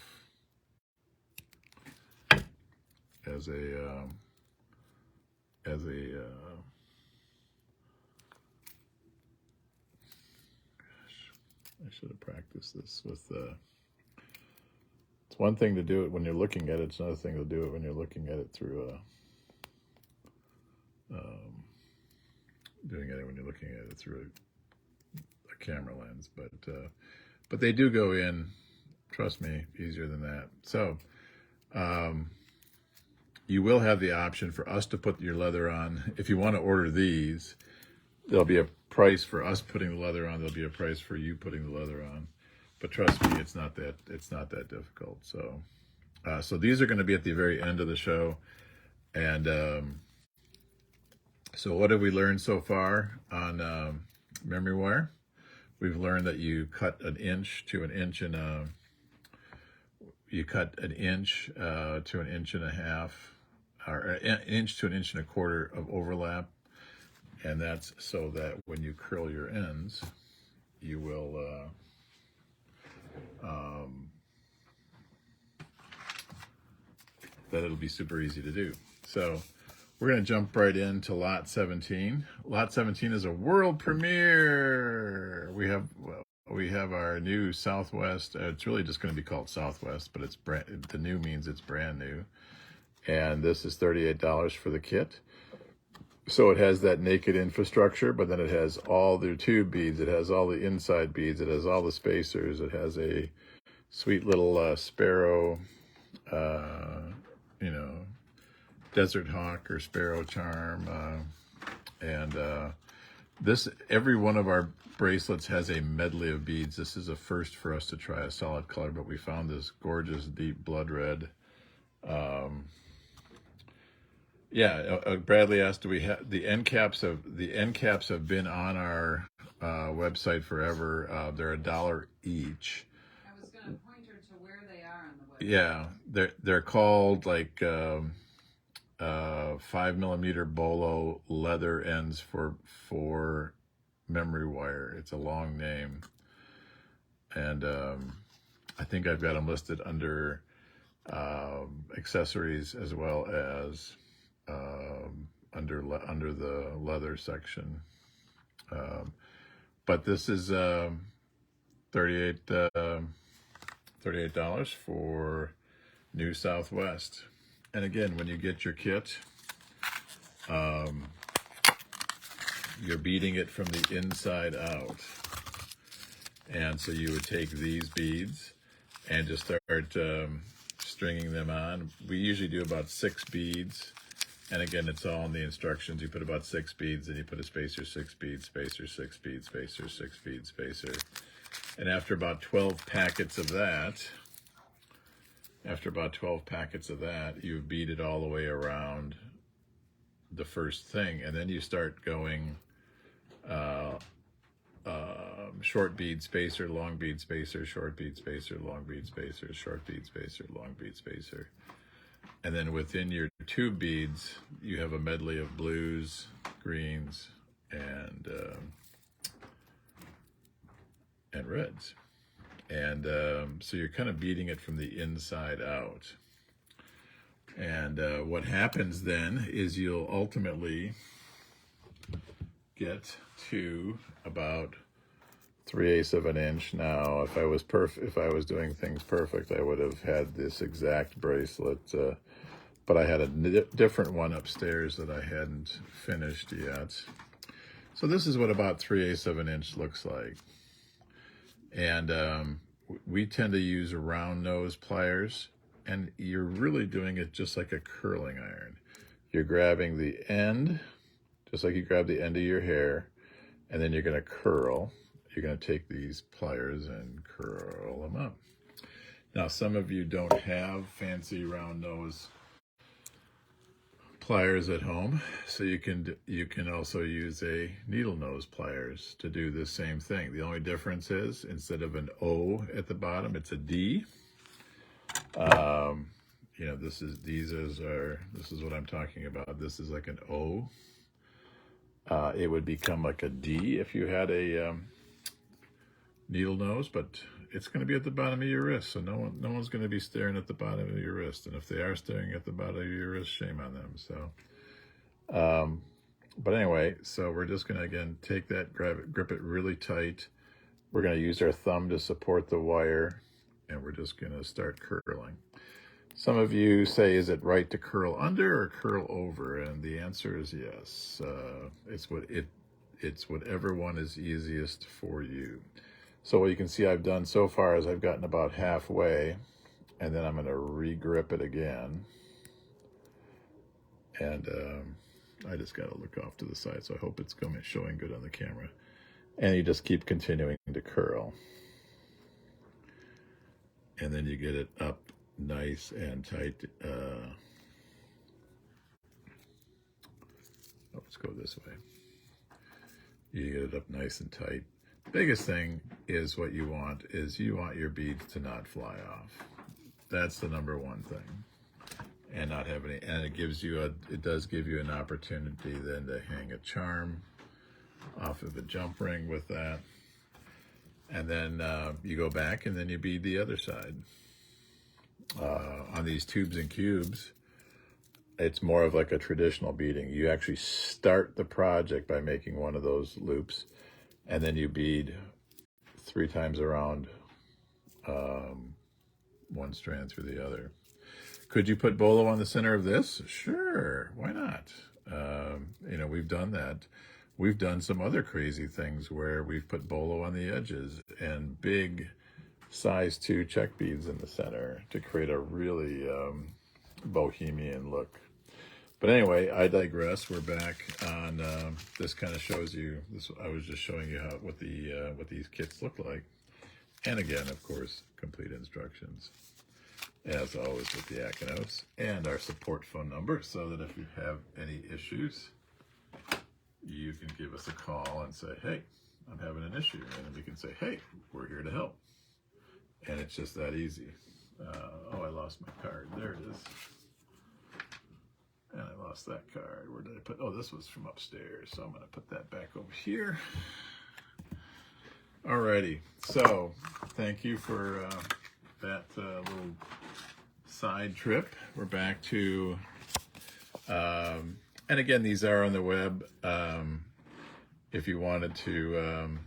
as a gosh, I should have practiced this with It's one thing to do it when you're looking at it. It's another thing to do it when you're looking at it through doing it when you're looking at it through a camera lens. But they do go in, trust me, easier than that. So you will have the option for us to put your leather on. If you want to order these, there'll be a price for us putting the leather on. There'll be a price for you putting the leather on. But trust me, it's not that difficult. So so these are going to be at the very end of the show. And so what have we learned so far on memory wire? We've learned that you cut an inch to an inch and you cut an inch to an inch and a half, or an inch to an inch and a quarter of overlap, and that's so that when you curl your ends, you will that it'll be super easy to do. So we're going to jump right into lot 17. Lot 17 is a world premiere. We have our new Southwest. It's really just going to be called Southwest, but the new means it's brand new. And this is $38 for the kit. So it has that naked infrastructure, but then it has all the tube beads. It has all the inside beads. It has all the spacers. It has a sweet little sparrow, desert hawk or sparrow charm. Every one of our bracelets has a medley of beads. This is a first for us to try a solid color, but we found this gorgeous deep blood red. Bradley asked, do we have the end caps? The end caps have been on our website forever. They're $1 each. I was going to point her to where they are on the website. Yeah, they're called like 5mm Bolo leather ends for memory wire. It's a long name, and I think I've got them listed under accessories as well as under the leather section. But this is $38 for New Southwest. And again, when you get your kit, you're beading it from the inside out. And so you would take these beads and just start stringing them on. We usually do about 6 beads. And again, it's all in the instructions. You put about 6 beads, and you put a spacer, 6 beads, spacer, 6 beads, spacer, 6 beads, spacer. And after about 12 packets of that, you've beaded all the way around the first thing. And then you start going short bead, spacer, long bead, spacer, short bead, spacer, long bead, spacer, short bead, spacer, long bead, spacer. And then within your tube beads, you have a medley of blues, greens, and reds. And so you're kind of beading it from the inside out. And what happens then is you'll ultimately get to about 3/8 of an inch. Now, if I was doing things perfect, I would have had this exact bracelet, but I had a different one upstairs that I hadn't finished yet. So this is what about 3/8 of an inch looks like. And we tend to use round nose pliers, and you're really doing it just like a curling iron. You're grabbing the end, just like you grab the end of your hair, and then you're going to curl. You're going to take these pliers and curl them up. Now, some of you don't have fancy round nose pliers at home, so you can also use a needle nose pliers to do the same thing. The only difference is instead of an O at the bottom, it's a D. This is what I'm talking about. This is like an O. It would become like a D if you had a needle nose, but it's going to be at the bottom of your wrist, so no one's going to be staring at the bottom of your wrist. And if they are staring at the bottom of your wrist, shame on them. So, but anyway, so we're just going to again take that, grip it really tight. We're going to use our thumb to support the wire, and we're just going to start curling. Some of you say, is it right to curl under or curl over? And the answer is yes. It's whatever one is easiest for you. So what you can see I've done so far is I've gotten about halfway, and then I'm going to re-grip it again. And I just got to look off to the side, so I hope it's showing good on the camera. And you just keep continuing to curl. And then you get it up nice and tight. Let's go this way. You get it up nice and tight. Biggest thing is what you want is you want your beads to not fly off. That's the number one thing. And not have any, and it does give you an opportunity then to hang a charm off of a jump ring with that. And then you go back and then you bead the other side. On these tubes and cubes, it's more of like a traditional beading. You actually start the project by making one of those loops, and then you bead 3 times around one strand through the other. Could you put bolo on the center of this? Sure, why not? We've done that. We've done some other crazy things where we've put bolo on the edges and big size 2 Czech beads in the center to create a really bohemian look. But anyway, I digress. We're back on this. Kind of shows you this. I was just showing you what these kits look like, and again, of course, complete instructions as always with the Acanos and our support phone number, so that if you have any issues, you can give us a call and say, "Hey, I'm having an issue," and then we can say, "Hey, we're here to help." And it's just that easy. Oh, I lost my card. There it is. And I lost that card. Where did I put? Oh, this was from upstairs. So I'm going to put that back over here. Alrighty. So thank you for that little side trip. We're back to, and again, these are on the web. If you wanted to,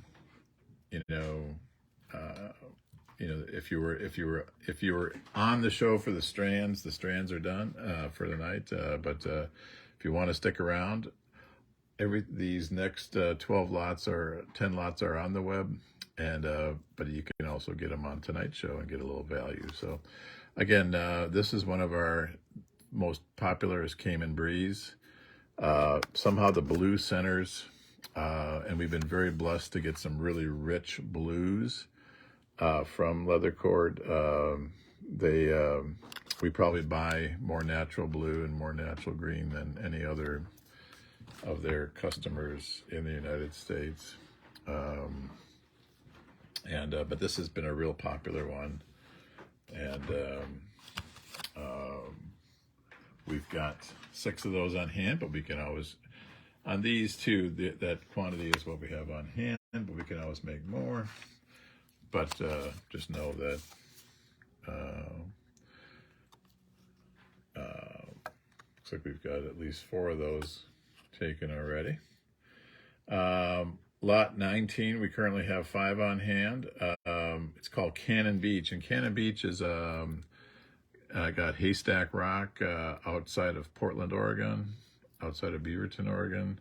if you were on the show for the strands are done for the night. But if you want to stick around, these next 12 lots or 10 lots are on the web, and but you can also get them on tonight's show and get a little value. So again, this is one of our most popular is Cayman Breeze. Somehow the blue centers, and we've been very blessed to get some really rich blues from Leathercord. We probably buy more natural blue and more natural green than any other of their customers in the United States. But this has been a real popular one. And we've got 6 of those on hand, but we can always, on these 2, that quantity is what we have on hand, but we can always make more. But just know that looks like we've got at least 4 of those taken already. Lot 19, we currently have 5 on hand. It's called Cannon Beach, and Cannon Beach is got Haystack Rock outside of Portland, Oregon, outside of Beaverton, Oregon,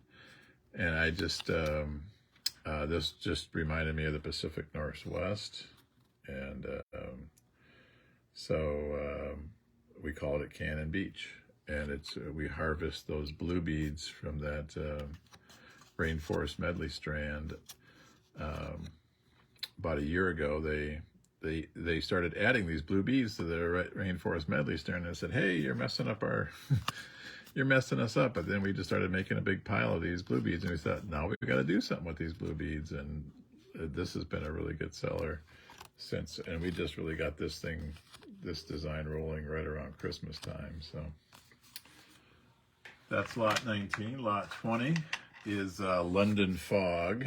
and I just this just reminded me of the Pacific Northwest, and so we called it Cannon Beach, and it's we harvest those blue beads from that Rainforest Medley strand. About a year ago, they started adding these blue beads to the Rainforest Medley strand, and I said, "Hey, you're messing up our." You're messing us up. But then we just started making a big pile of these blue beads, and we thought, now we've got to do something with these blue beads, and this has been a really good seller since, and we just really got this design rolling right around Christmas time. So that's lot 19. Lot 20 is London Fog,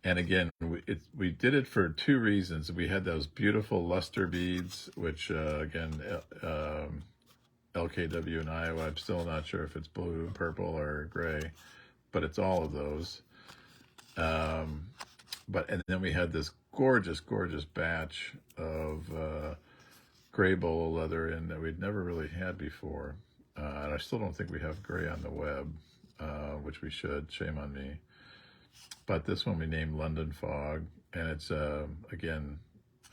and again, we did it for 2 reasons. We had those beautiful luster beads, which again, LKW in Iowa. I'm still not sure if it's blue, purple, or gray, but it's all of those. And then we had this gorgeous, gorgeous batch of gray bolo leather in that we'd never really had before. And I still don't think we have gray on the web, which we should. Shame on me. But this one we named London Fog, and it's again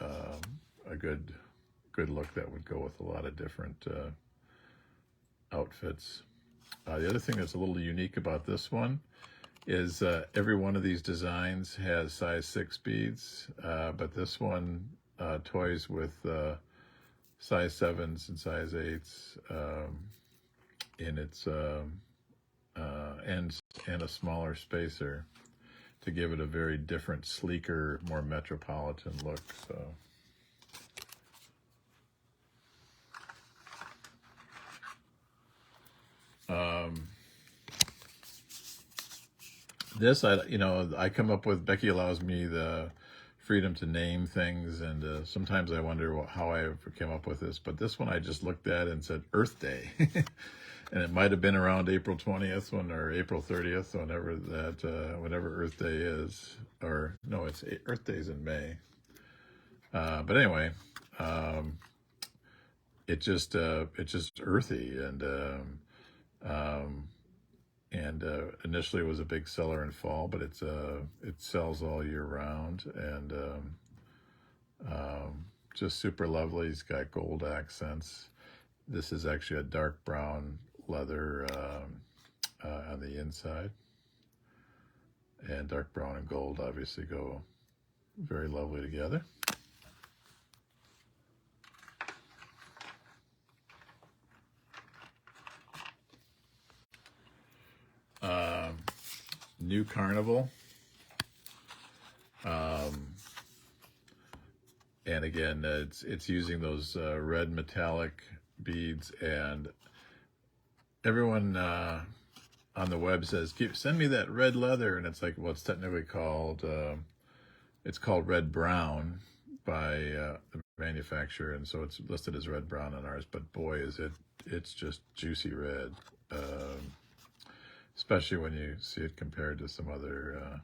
a good look that would go with a lot of different outfits. The other thing that's a little unique about this one is every one of these designs has size 6 beads, but this one toys with size 7s and size 8s in its ends and a smaller spacer to give it a very different, sleeker, more metropolitan look. So. This, I come up with, Becky allows me the freedom to name things, and sometimes I wonder how I ever came up with this, but this one I just looked at and said Earth Day. And it might have been around April 20th or April 30th, whenever Earth Day is, or no, Earth Day's in May. But anyway, it's just earthy, and initially it was a big seller in fall, but it sells all year round, and just super lovely. It's got gold accents. This is actually a dark brown leather on the inside, and dark brown and gold obviously go very lovely together. New Carnival, and again it's using those red metallic beads, and everyone on the web says, send me that red leather, and it's like, well, it's technically called red brown by the manufacturer, and so it's listed as red brown on ours, but boy is it's just juicy red, especially when you see it compared to some other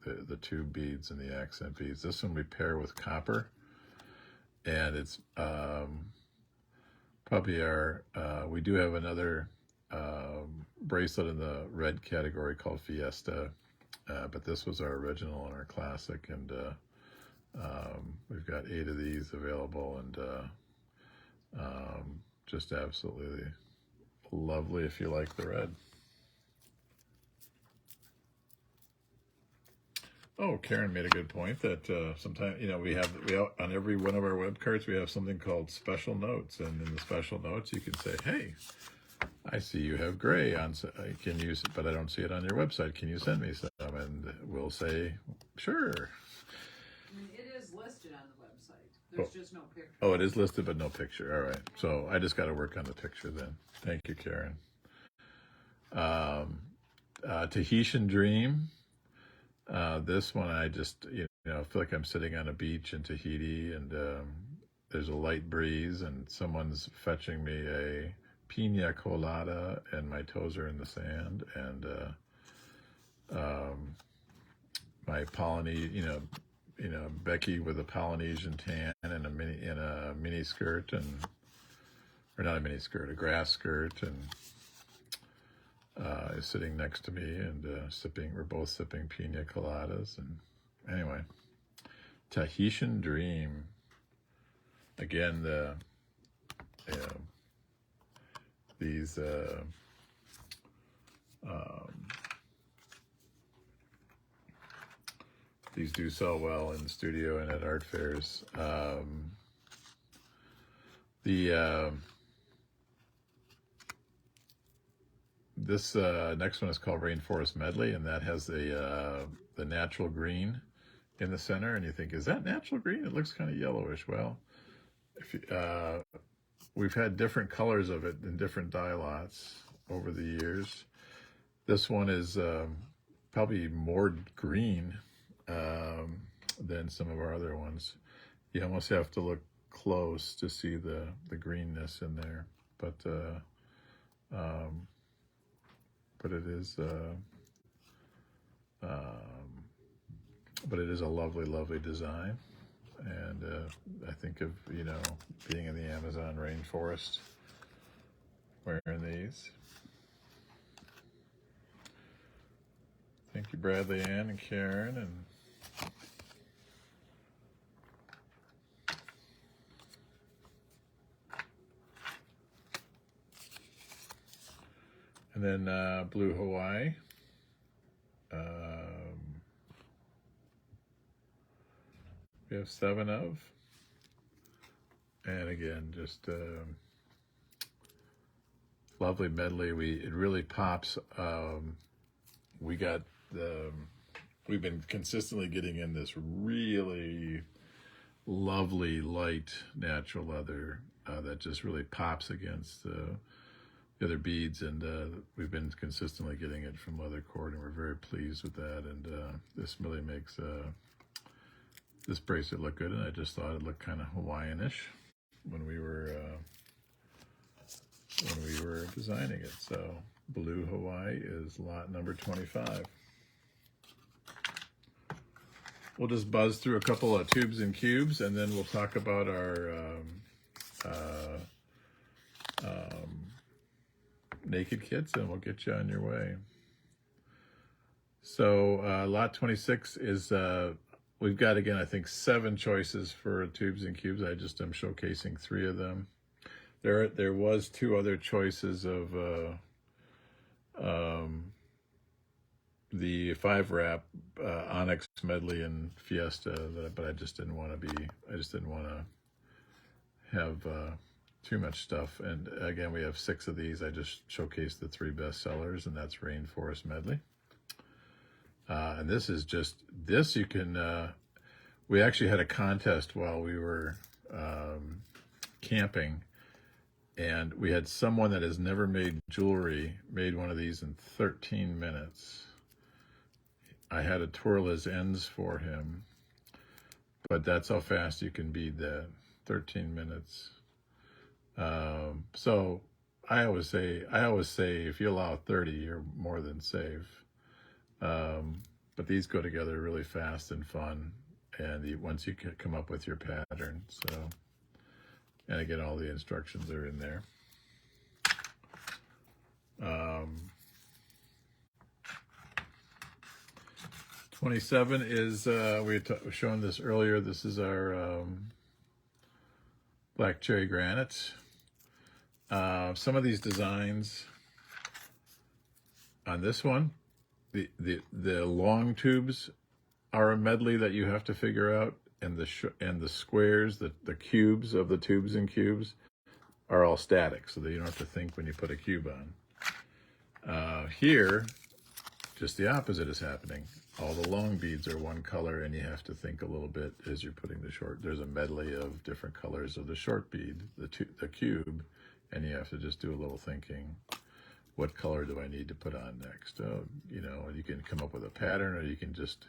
the tube beads and the accent beads. This one we pair with copper, and it's probably we do have another bracelet in the red category called Fiesta, but this was our original and our classic, and we've got 8 of these available, and just absolutely lovely if you like the red. Oh, Karen made a good point that sometimes, we on every one of our web cards, we have something called special notes. And in the special notes, you can say, hey, I see you have gray on, can you, but I don't see it on your website. Can you send me some? And we'll say, sure. I mean, it is listed on the website. There's just no picture. Oh, it is listed, but no picture. All right. So I just got to work on the picture then. Thank you, Karen. Tahitian Dream. This one, I just, feel like I'm sitting on a beach in Tahiti, and there's a light breeze, and someone's fetching me a pina colada, and my toes are in the sand, and my Polynesian, Becky with a Polynesian tan and a mini skirt, or not a mini skirt, a grass skirt, and is sitting next to me, and we're both sipping pina coladas. And anyway, Tahitian Dream. Again, these do sell well in the studio and at art fairs. This next one is called Rainforest Medley, and that has the natural green in the center. And you think, is that natural green? It looks kind of yellowish. Well, we've had different colors of it in different dye lots over the years. This one is probably more green than some of our other ones. You almost have to look close to see the greenness in there, but it is but it is a lovely, lovely design. And I think of, you know, being in the Amazon rainforest wearing these. Thank you, Bradley Ann and Karen. And then Blue Hawaii. We have 7 of. And again, just lovely medley. It really pops. We've been consistently getting in this really lovely light natural leather that just really pops against the other beads, and we've been consistently getting it from leather cord, and we're very pleased with that. And this really makes this bracelet look good, and I just thought it looked kind of Hawaiian-ish when we were designing it. So Blue Hawaii is lot number 25. We'll just buzz through a couple of tubes and cubes, and then we'll talk about our naked kits, and we'll get you on your way. So lot 26 is, we've got, again, I think 7 choices for tubes and cubes. I just am showcasing 3 of them. There was 2 other choices of the 5-wrap Onyx Medley and Fiesta, but I just didn't want to have too much stuff. And again, we have 6 of these. I just showcased the 3 best sellers, and that's Rainforest Medley. And this is just, you can, we actually had a contest while we were camping, and we had someone that has never made jewelry made one of these in 13 minutes. I had to twirl his ends for him, but that's how fast you can bead that, 13 minutes. So I always say if you allow 30, you're more than safe. But these go together really fast and fun, and once you can come up with your pattern. So, and again, all the instructions are in there. 27 is, we had shown this earlier, this is our black cherry granite. Some of these designs on this one, the long tubes are a medley that you have to figure out, and the squares, the cubes of the tubes and cubes are all static, so that you don't have to think when you put a cube on. Here, just the opposite is happening. All the long beads are one color, and you have to think a little bit as you're putting the short. There's a medley of different colors of the short bead, the cube, and you have to just do a little thinking. What color do I need to put on next? You know, you can come up with a pattern, or you can just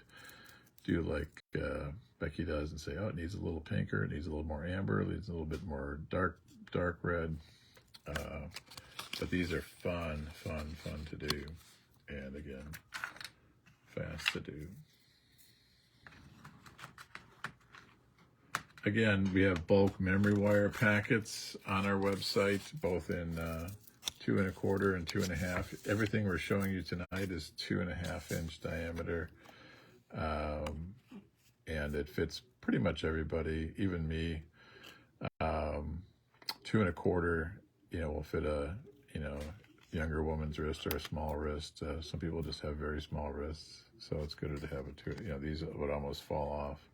do like Becky does and say, oh, it needs a little pinker, it needs a little more amber, it needs a little bit more dark red. But these are fun to do, and again, fast to do. Again, we have bulk memory wire packets on our website, both in 2 1/4 and 2 1/2. Everything we're showing you tonight is 2 1/2 inch diameter, and it fits pretty much everybody, even me. 2 1/4, you know, will fit a, you know, younger woman's wrist or a small wrist. Some people just have very small wrists, so it's good to have a 2. You know, these would almost fall off.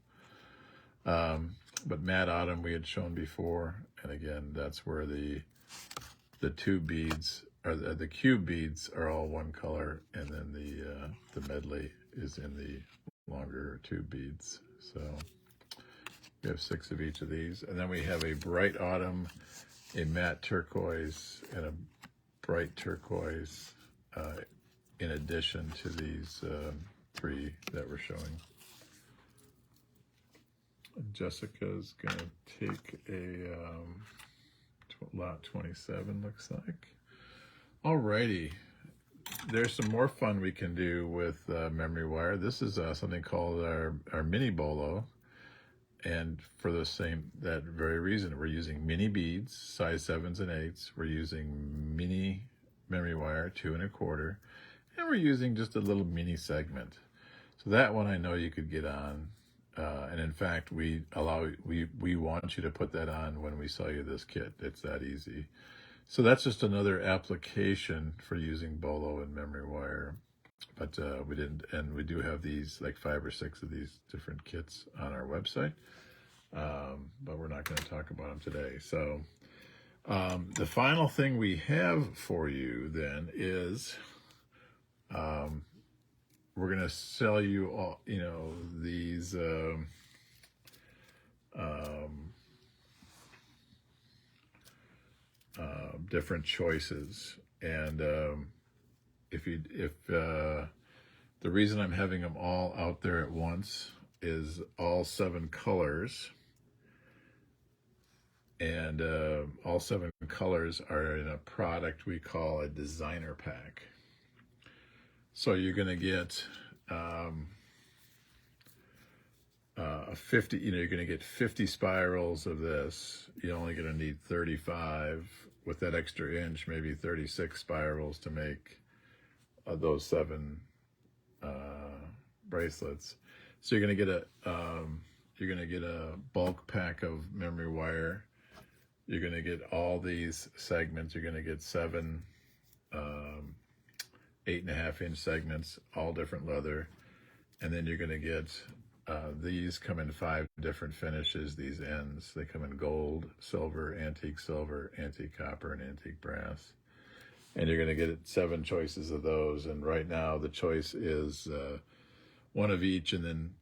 But matte autumn we had shown before, and again, that's where the tube beads or the cube beads are all one color, and then the medley is in the longer tube beads. So we have 6 of each of these, and then we have a bright autumn, a matte turquoise, and a bright turquoise in addition to these 3 that we're showing. Jessica's gonna take a lot 27, looks like. Alrighty, there's some more fun we can do with memory wire. This is something called our mini Bolo. And for that very reason, we're using mini beads, size 7s and 8s. We're using mini memory wire, 2 1/4. And we're using just a little mini segment. So that one I know you could get on. And in fact, we want you to put that on when we sell you this kit. It's that easy. So that's just another application for using Bolo and memory wire. But we didn't, and we do have these, like 5 or 6 of these different kits on our website. But we're not going to talk about them today. So the final thing we have for you then is we're going to sell you all, these different choices. And the reason I'm having them all out there at once is all 7 colors. And all 7 colors are in a product we call a designer pack. So you're going to get 50. You're going to get 50 spirals of this. You're only going to need 35 with that extra inch, maybe 36 spirals to make those 7 bracelets. So you're going to get a bulk pack of memory wire. You're going to get all these segments. You're going to get 7 8.5-inch segments, all different leather. And then you're going to get these come in 5 different finishes, these ends. They come in gold, silver, antique copper, and antique brass. And you're going to get 7 choices of those. And right now the choice is 1 of each and then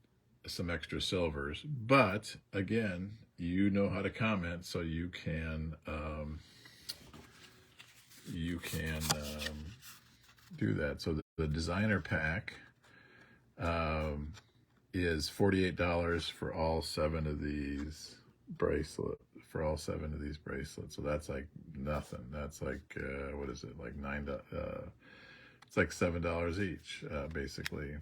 some extra silvers. But again, you know how to comment, so you can do that. So the designer pack is $48 for all 7 of these bracelets. So that's like nothing. That's like what is it? Like it's like $7 each, basically.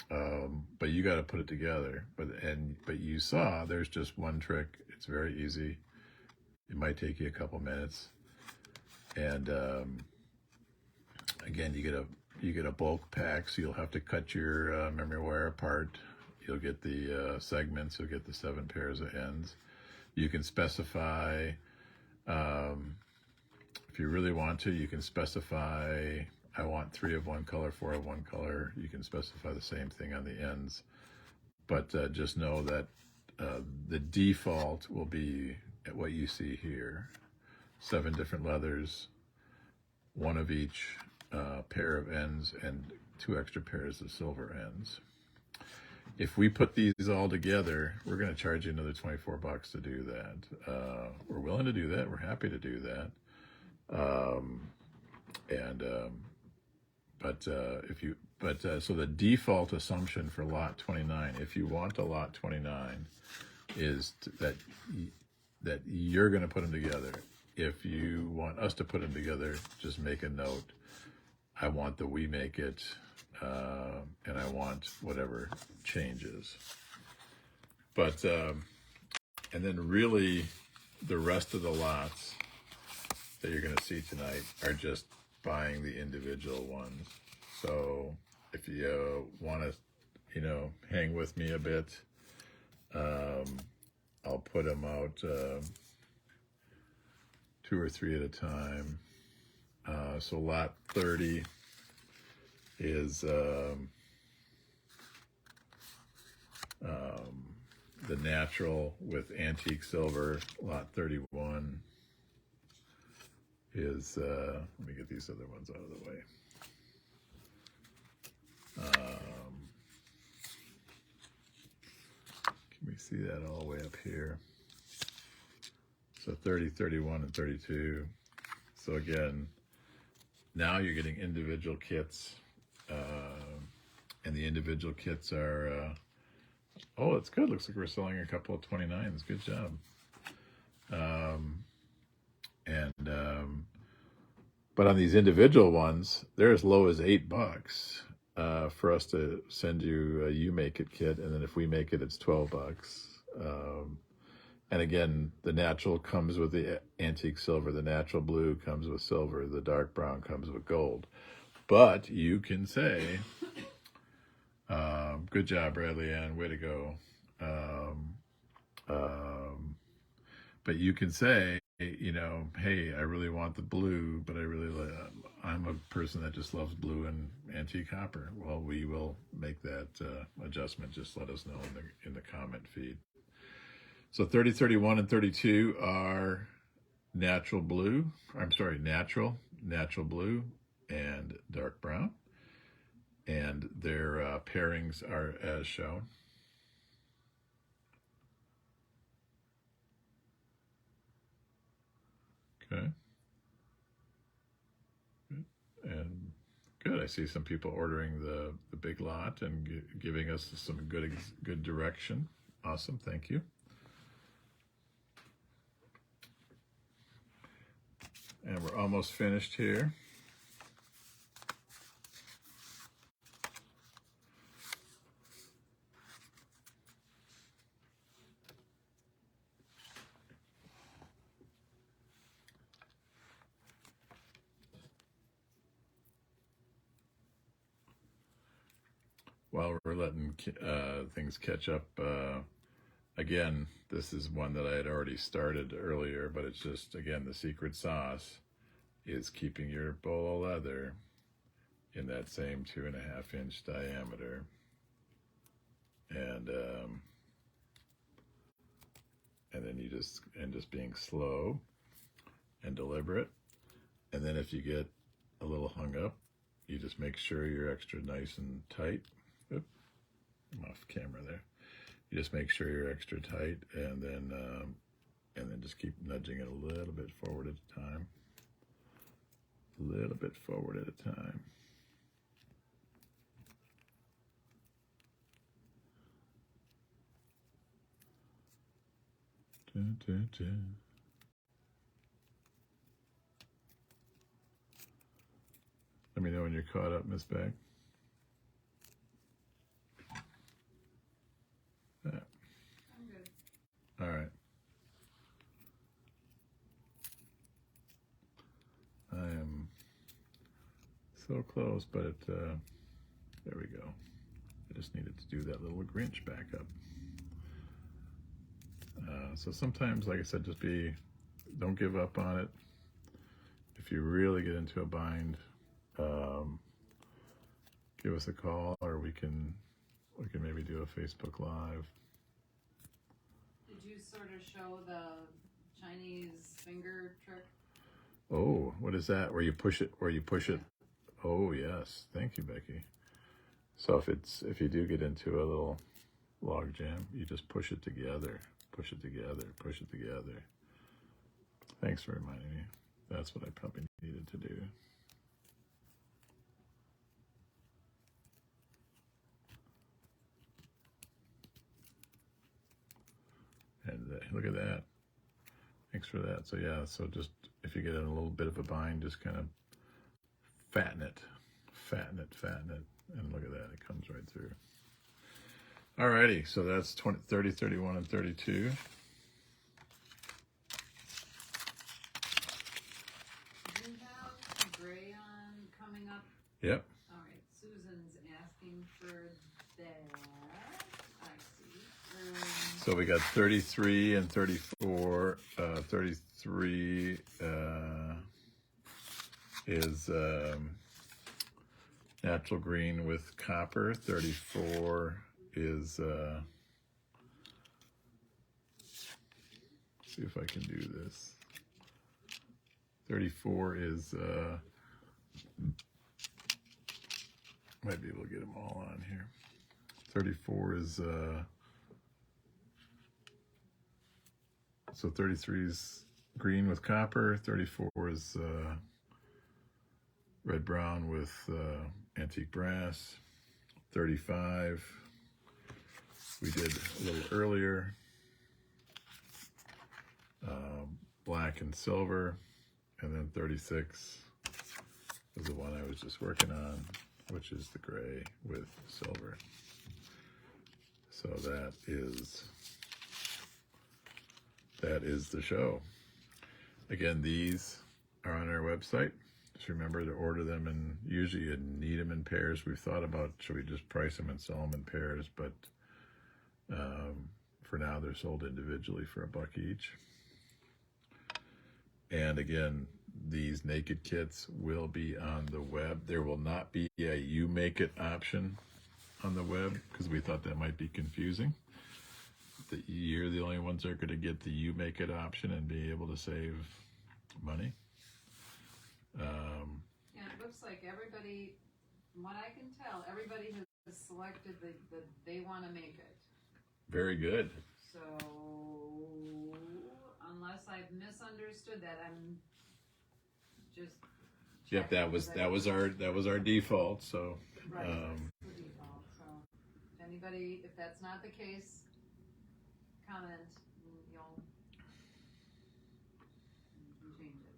But you got to put it together. But you saw there's just one trick. It's very easy. It might take you a couple minutes. And again, you get a bulk pack, so you'll have to cut your memory wire apart. You'll get the segments. You'll get the 7 pairs of ends. You can specify, if you really want to, you can specify, I want 3 of one color, 4 of one color. You can specify the same thing on the ends. But just know that the default will be at what you see here. 7 different leathers, 1 of each pair of ends, and 2 extra pairs of silver ends. If we put these all together, we're going to charge you another $24 to do that. We're willing to do that. We're happy to do that. So the default assumption for lot 29, if you want a lot 29, is that you're going to put them together. If you want us to put them together, just make a note. I want that we make it, and I want whatever changes. But, and then really the rest of the lots that you're going to see tonight are just buying the individual ones. So if you want to, hang with me a bit, I'll put them out 2 or 3 at a time. So lot 30 is the natural with antique silver. Lot 31 is, let me get these other ones out of the way. Can we see that all the way up here? So 30, 31, and 32. So again, now you're getting individual kits, and the individual kits are, oh, it's good. Looks like we're selling a couple of 29s. Good job. But on these individual ones, they're as low as $8 for us to send you a You Make It kit, and then if we make it, it's $12. And again, the natural comes with the antique silver. The natural blue comes with silver. The dark brown comes with gold. But you can say, good job, Bradley Ann, way to go. But you can say, you know, hey, I really want the blue, but I'm a person that just loves blue and antique copper. Well, we will make that adjustment. Just let us know in the comment feed. So 30, 31, and 32 are natural blue. I'm sorry, natural blue, and dark brown. And their pairings are as shown. Okay. And good. I see some people ordering the big lot and giving us some good direction. Awesome. Thank you. And we're almost finished here. While we're letting things catch up, again, this is one that I had already started earlier, but it's just, again, the secret sauce is keeping your Bolo leather in that same 2.5 inch diameter, and then just being slow and deliberate. And then if you get a little hung up, you just make sure you're extra nice and tight. Oop, I'm off camera there. You just make sure you're extra tight, and then just keep nudging it a little bit forward at a time. A little bit forward at a time. Dun, dun, dun. Let me know when you're caught up, Miss Beck. Yeah. I'm good. All right. I am so close, but there we go. I just needed to do that little Grinch back up. So sometimes, like I said, don't give up on it. If you really get into a bind, give us a call, or we can maybe do a Facebook Live. Did you sort of show the Chinese finger trick? Oh, what is that? Where you push it? Oh, yes. Thank you, Becky. So if you do get into a little log jam, you just push it together. Push it together. Push it together. Thanks for reminding me. That's what I probably needed to do. And look at that. Thanks for that. So yeah, so just if you get in a little bit of a bind, just kind of fatten it. And look at that, it comes right through. Alrighty, so that's 20, 30, 31, and 32. Do you have a gray on coming up? Yep. All right, Susan's asking for that. I see. So we got 33 and 34. 33 is natural green with copper. 34 is, see if I can do this. 34 is, might be able to get them all on here. 34 is, so 33 is green with copper. 34 is red brown with antique brass. 35 we did a little earlier, black and silver. And then 36 is the one I was just working on, which is the gray with silver. So that is the show. Again, these are on our website. Just remember to order them, and usually you need them in pairs. We've thought about, should we just price them and sell them in pairs, but for now they're sold individually for $1 each. And again, these naked kits will be on the web. There will not be a you make it option on the web, because we thought that might be confusing. You're the only ones that are going to get the you make it option and be able to save money. Yeah, it looks like everybody, from what I can tell, everybody has selected the they want to make it. Very good. So, unless I've misunderstood that, I'm just Yep, that was our default. So, right, that's the default. So, if anybody, if that's not the case, comment. And you can change it.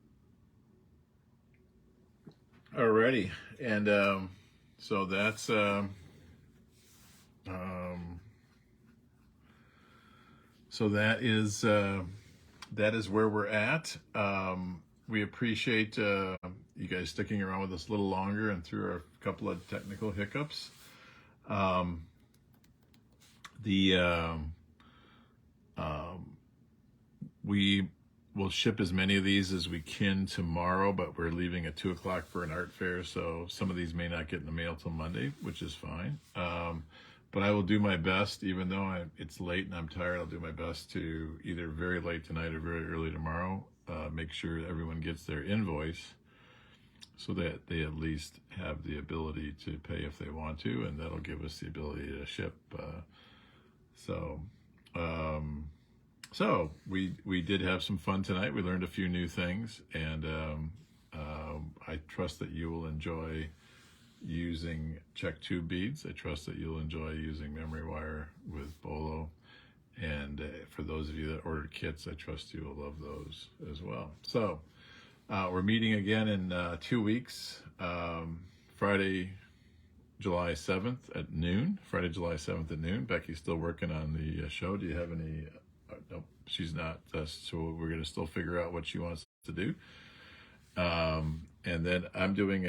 alrighty, and so that's so that is where we're at. We appreciate you guys sticking around with us a little longer and through our couple of technical hiccups. We will ship as many of these as we can tomorrow, but we're leaving at 2 o'clock for an art fair, so some of these may not get in the mail till Monday, which is fine. But I will do my best, even though it's late and I'm tired, I'll do my best to either very late tonight or very early tomorrow make sure everyone gets their invoice so that they at least have the ability to pay if they want to, and that'll give us the ability to ship. So we did have some fun tonight. We learned a few new things, and I trust that you will enjoy using Czech tube beads. I trust that you'll enjoy using memory wire with Bolo. And for those of you that ordered kits, I trust you will love those as well. So we're meeting again in 2 weeks, Friday, July 7th at noon. Friday, July 7th at noon. Becky's still working on the show. Do you have any? Nope, she's not. So we're going to still figure out what she wants to do. And then I'm doing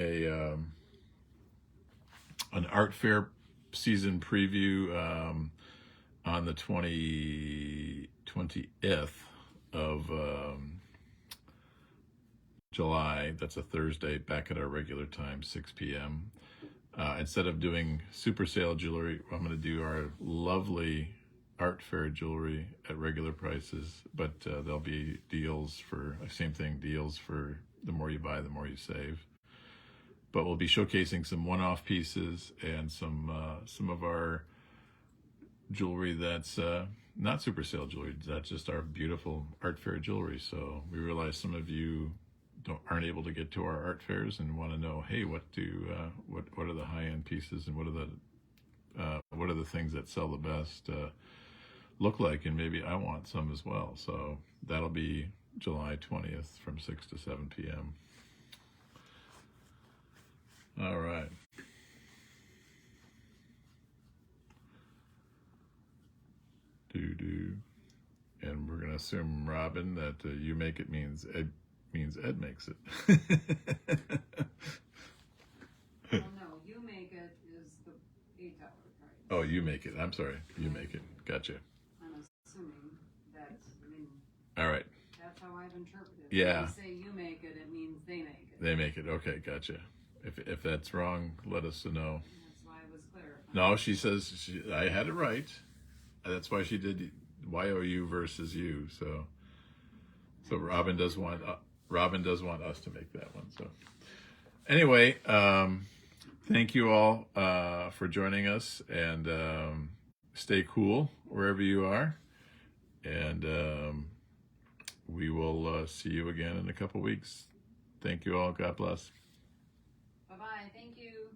an art fair season preview on the 20th of July. That's a Thursday, back at our regular time, 6 p.m. Instead of doing super sale jewelry, I'm going to do our lovely art fair jewelry at regular prices, but there'll be deals for, same thing, deals for the more you buy, the more you save. But we'll be showcasing some one-off pieces and some of our jewelry that's not super sale jewelry. That's just our beautiful art fair jewelry. So we realize some of you aren't able to get to our art fairs and want to know, hey, what are the high-end pieces, and what are the things that sell the best look like, and maybe I want some as well. So that'll be July 20th from 6 to 7 p.m. All right. And we're going to assume, Robin, that you make it means Ed makes it. Well, no, you make it is the $8 price. Oh, you make it. I'm sorry. You make it. Gotcha. I'm assuming that's, all right. That's how I've interpreted it. Yeah. When you say you make it, it means they make it. They make it. Okay, gotcha. If that's wrong, let us know. That's why I was clarifying. No, she says I had it right. That's why she did YOU versus you. So Robin does want us to make that one. So anyway, thank you all for joining us, and stay cool wherever you are, and we will see you again in a couple weeks. Thank you all. God bless. Bye-bye. Thank you.